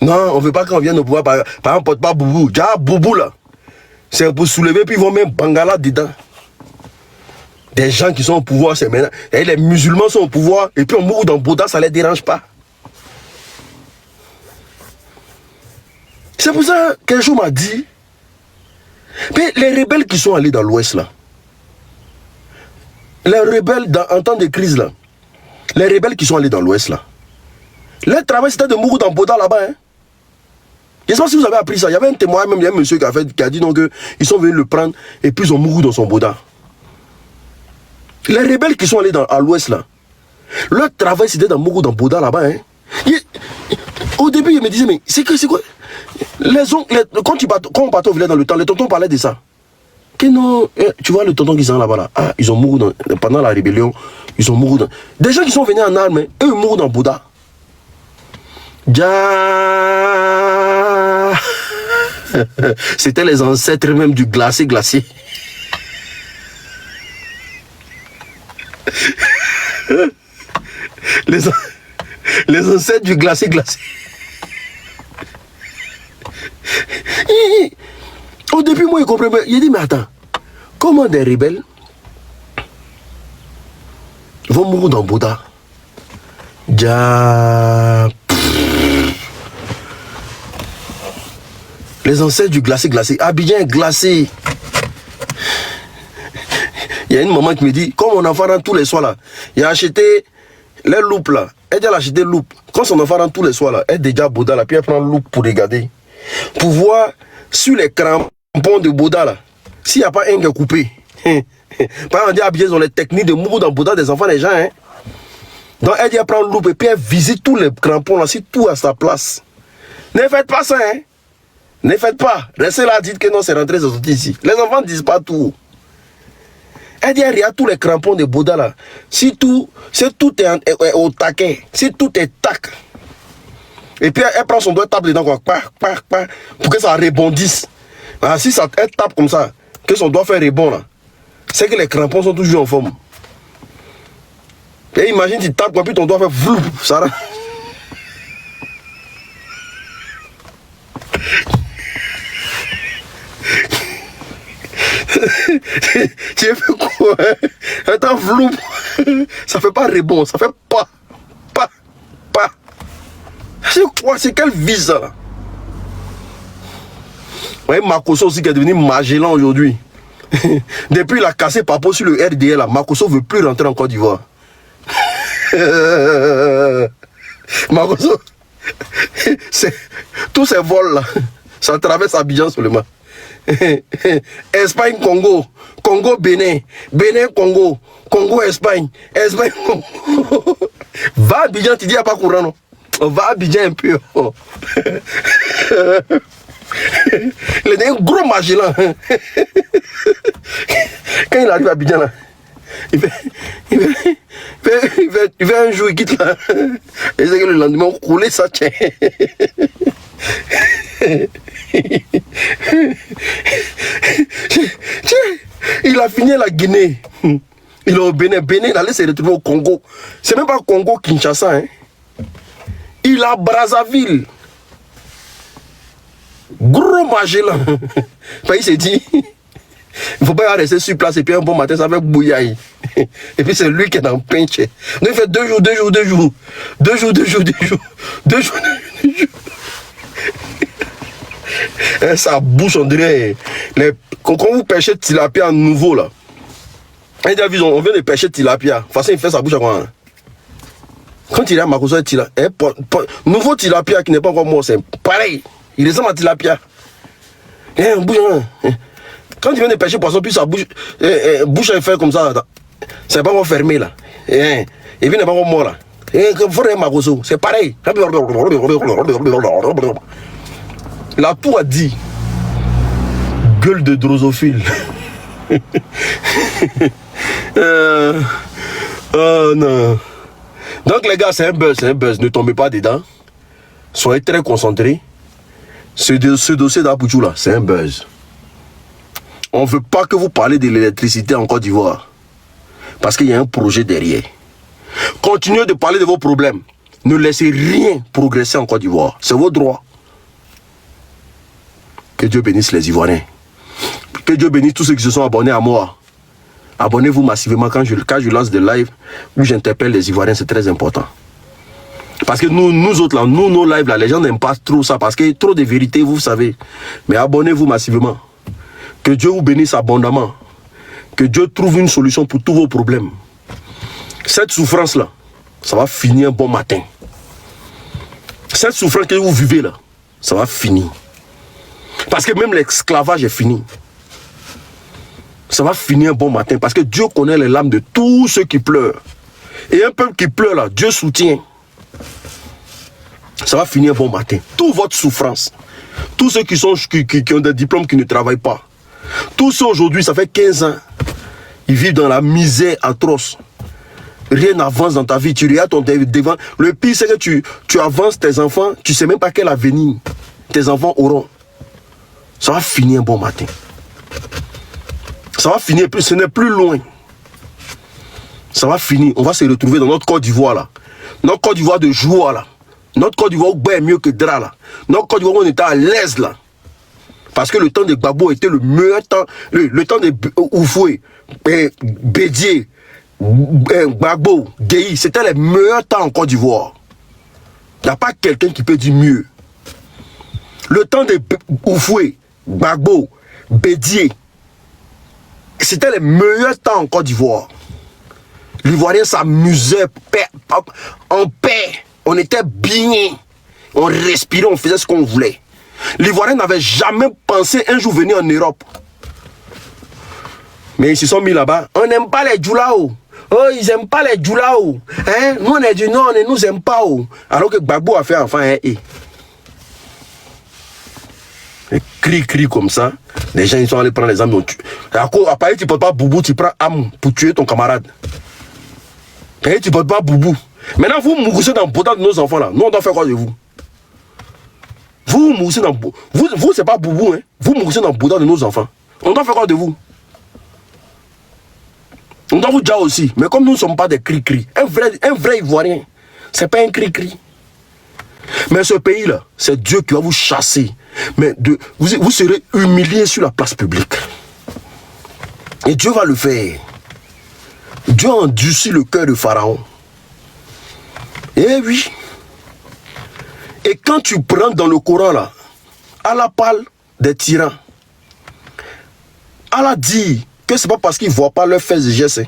Non, on ne veut pas qu'on vienne au pouvoir. Par exemple, on ne porte pas boubou. Déjà, boubou là. C'est pour soulever, puis ils vont mettre Bangala dedans. Des gens qui sont au pouvoir, c'est maintenant. Et les musulmans sont au pouvoir, et puis on mourut dans Boda, ça ne les dérange pas. C'est pour ça qu'un jour m'a dit, mais les rebelles qui sont allés dans l'Ouest là, les rebelles en temps de crise là, les rebelles qui sont allés dans l'Ouest là, leur travail c'était de mourir dans Boda là-bas. Hein. Je ne sais pas si vous avez appris ça. Il y avait un témoin, même il y a un monsieur qui a dit donc ils sont venus le prendre et puis ils ont mouru dans son Boda. Les rebelles qui sont allés à l'ouest là, leur travail c'était dans Mourou, dans Bouddha là-bas. Hein. Au début, ils me disaient, mais c'est quoi? Quand on partait au village dans le temps, les tontons parlaient de ça. Que non, tu vois le tonton qui sont là-bas là, ah, ils ont mouru pendant la rébellion, ils ont mouru dans... Des gens qui sont venus en armes, eux ils mourent dans Bouddha. C'était les ancêtres même du glacé. Les ancêtres du glacé. Au début, moi, il comprenait. Il dit, mais attends, comment des rebelles vont mourir dans Bouddha? Les ancêtres du glacé. Abidjan est glacé. Il y a une maman qui me dit, comme mon enfant rentre tous les soirs là, il a acheté les loupes là. Elle a acheté loupe. Quand son enfant rentre tous les soirs là, elle est déjà à Bouddha là, puis elle prend loupe pour regarder. Pour voir sur les crampons de Bouddha là, s'il n'y a pas un qui est coupé. Par exemple, Abidjan, ils ont les techniques de mourir dans Bouddha des enfants des gens. Hein. Donc elle dit, elle prend loupe et puis elle visite tous les crampons là, si tout à sa place. Ne faites pas ça, hein. Ne faites pas. Restez là, dites que non, c'est rentré, c'est sorti ici. Les enfants ne disent pas tout. Elle dit, elle regarde tous les crampons de Bouddha là. Si tout est au taquet, si tout est tac. Et puis elle prend son doigt, tape dedans, quoi, pour que ça rebondisse. Ah, si ça, elle tape comme ça, que son doigt fait rebond là, c'est que les crampons sont toujours en forme. Et imagine, tu tapes, puis ton doigt fait flou, ça. Tu as fait quoi? Attends, flou. Ça fait pas rebond, ça fait pas. C'est quoi? C'est quel vise là? Vous voyez, Makosso aussi qui est devenu Magellan aujourd'hui. Depuis il a cassé Papo sur le RDL là, Makosso ne veut plus rentrer en Côte d'Ivoire. Makosso, tous ces vols là, ça traverse Abidjan seulement. Espagne, Congo, Congo, Bénin, Bénin, Congo, Congo, Espagne, Espagne, Congo. Va à Abidjan, tu dis, il n'y a pas courant, non? Va à Abidjan un peu. Il est un gros Magellan. Quand il arrive à Abidjan, là, il fait un jour, il quitte là. Et c'est que le lendemain, on coulait ça, tiens. Il a fini la Guinée. Il est au Bénin. Bénin, il allait se retrouver au Congo. C'est même pas Congo Kinshasa. Hein. Il a Brazzaville. Gros Magellan. Il s'est dit, il ne faut pas rester sur place et puis un bon matin, ça fait bouillaille. Et puis c'est lui qui est dans le pinche. Donc il fait 2 jours. 2 jours. Et ça bouche, on dirait. Quand vous pêchez tilapia nouveau là, on vient de pêcher tilapia. De toute façon, il fait sa bouche à quoi? Quand il est à Makosso, nouveau tilapia qui n'est pas encore mort, c'est pareil. Il ressemble à tilapia. Quand il vient de pêcher poisson, puis sa bouche elle fait comme ça. C'est pas encore fermé là. Et puis il n'est pas encore mort là. Makosso, c'est pareil. Il a tout à dire. Gueule de drosophile. Oh non. Donc les gars, c'est un buzz. Ne tombez pas dedans. Soyez très concentrés. Ce dossier d'Apouchou là, c'est un buzz. On ne veut pas que vous parlez de l'électricité en Côte d'Ivoire. Parce qu'il y a un projet derrière. Continuez de parler de vos problèmes. Ne laissez rien progresser en Côte d'Ivoire. C'est votre droit. Que Dieu bénisse les Ivoiriens. Que Dieu bénisse tous ceux qui se sont abonnés à moi. Abonnez-vous massivement quand je lance des lives où j'interpelle les Ivoiriens, c'est très important. Parce que nous autres là, nos lives là, les gens n'aiment pas trop ça parce qu'il y a trop de vérité, vous savez. Mais abonnez-vous massivement. Que Dieu vous bénisse abondamment. Que Dieu trouve une solution pour tous vos problèmes. Cette souffrance là, ça va finir un bon matin. Cette souffrance que vous vivez là, ça va finir. Parce que même l'esclavage est fini. Ça va finir un bon matin parce que Dieu connaît les larmes de tous ceux qui pleurent. Et un peuple qui pleure là, Dieu soutient. Ça va finir un bon matin. Toute votre souffrance, tous ceux qui ont des diplômes qui ne travaillent pas, tous ceux aujourd'hui, ça fait 15 ans, ils vivent dans la misère atroce. Rien n'avance dans ta vie. Tu regardes ton devant. Le pire, c'est que tu avances tes enfants, tu ne sais même pas quel avenir tes enfants auront. Ça va finir un bon matin. Ça va finir, ce n'est plus loin. Ça va finir. On va se retrouver dans notre Côte d'Ivoire là. Notre Côte d'Ivoire de joie là. Notre Côte d'Ivoire où est mieux que Dra là. Notre Côte d'Ivoire où on était à l'aise là. Parce que le temps de Gbagbo était le meilleur temps. Le temps de Oufoué, Bédié, Gbagbo, Guéhi, c'était les meilleurs temps en Côte d'Ivoire. Il n'y a pas quelqu'un qui peut dire mieux. Le temps de Oufoué, Gbagbo, Bédié, c'était les meilleurs temps en Côte d'Ivoire. L'Ivoirien s'amusait en paix. On était bien. On respirait, on faisait ce qu'on voulait. L'Ivoirien n'avait jamais pensé un jour venir en Europe. Mais ils se sont mis là-bas. On n'aime pas les Djoulao. Oh, ils n'aiment pas les Djoulao. Hein? Nous, on est du Nord, on ne nous aime pas. Oh. Alors que Gbagbo a fait enfant. Hein? Et cri comme ça. Les gens ils sont allés prendre les armes. À Paris, tu ne portes pas boubou, tu prends âme pour tuer ton camarade. Paris, tu ne portes pas boubou. Maintenant, vous mourrissez dans le boudin de nos enfants là. Nous, on doit faire quoi de vous? Vous mourissez dans vous c'est pas boubou, hein. Vous mourissez dans le boudin de nos enfants. On doit faire quoi de vous? On doit vous dire aussi. Mais comme nous ne sommes pas des cri-cri, un vrai Ivoirien, c'est pas un cri-cri. Mais ce pays-là, c'est Dieu qui va vous chasser. Mais vous serez humiliés sur la place publique. Et Dieu va le faire. Dieu a endurci le cœur de Pharaon. Eh oui. Et quand tu prends dans le Coran là, Allah parle des tyrans. Allah dit que c'est pas parce qu'ils ne voient pas leurs faits et gestes.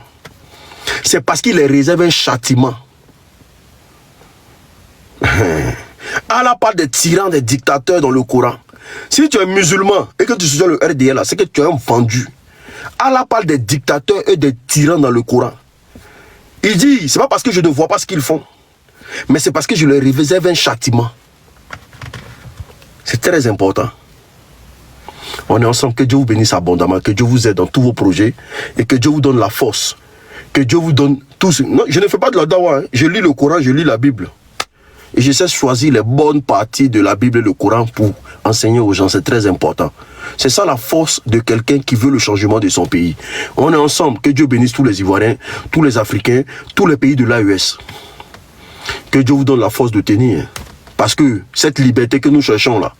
C'est parce qu'il les réserve un châtiment. Allah parle des tyrans, des dictateurs dans le Coran. Si tu es musulman et que tu soutiens le RDL là, c'est que tu es un vendu. Allah parle des dictateurs et des tyrans dans le Coran. Il dit, c'est pas parce que je ne vois pas ce qu'ils font, mais c'est parce que je leur réserve un châtiment. C'est très important. On est ensemble, que Dieu vous bénisse abondamment, que Dieu vous aide dans tous vos projets et que Dieu vous donne la force, que Dieu vous donne tout ce... Non, je ne fais pas de la dawa, hein. Je lis le Coran, je lis la Bible. Et j'essaie de choisir les bonnes parties de la Bible et le Coran pour enseigner aux gens, c'est très important. C'est ça la force de quelqu'un qui veut le changement de son pays. On est ensemble, que Dieu bénisse tous les Ivoiriens, tous les Africains, tous les pays de l'AES. Que Dieu vous donne la force de tenir. Parce que cette liberté que nous cherchons là,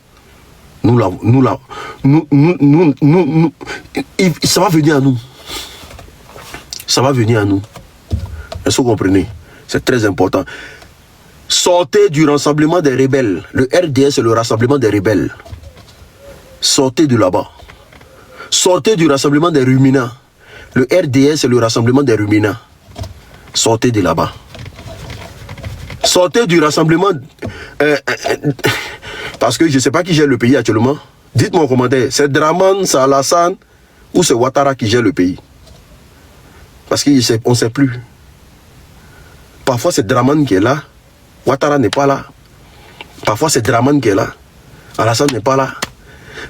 ça va venir à nous. Ça va venir à nous. Est-ce que vous comprenez? C'est très important. Sortez du rassemblement des rebelles. Le RDS c'est le rassemblement des rebelles. Sortez de là-bas. Sortez du rassemblement des ruminants. Le RDS c'est le rassemblement des ruminants. Sortez de là-bas. Sortez du rassemblement... parce que je ne sais pas qui gère le pays actuellement. Dites-moi en commentaire, c'est Draman, c'est Alassane ou c'est Ouattara qui gère le pays? Parce qu'on ne sait plus. Parfois c'est Draman qui est là, Ouattara n'est pas là. Parfois c'est Draman qui est là, Alassane n'est pas là.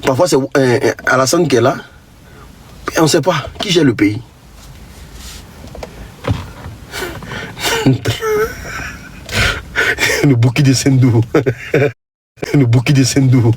Parfois c'est Alassane qui est là. Et on ne sait pas qui gère le pays. Le bouki de Sendou. Le bouki de Sendou.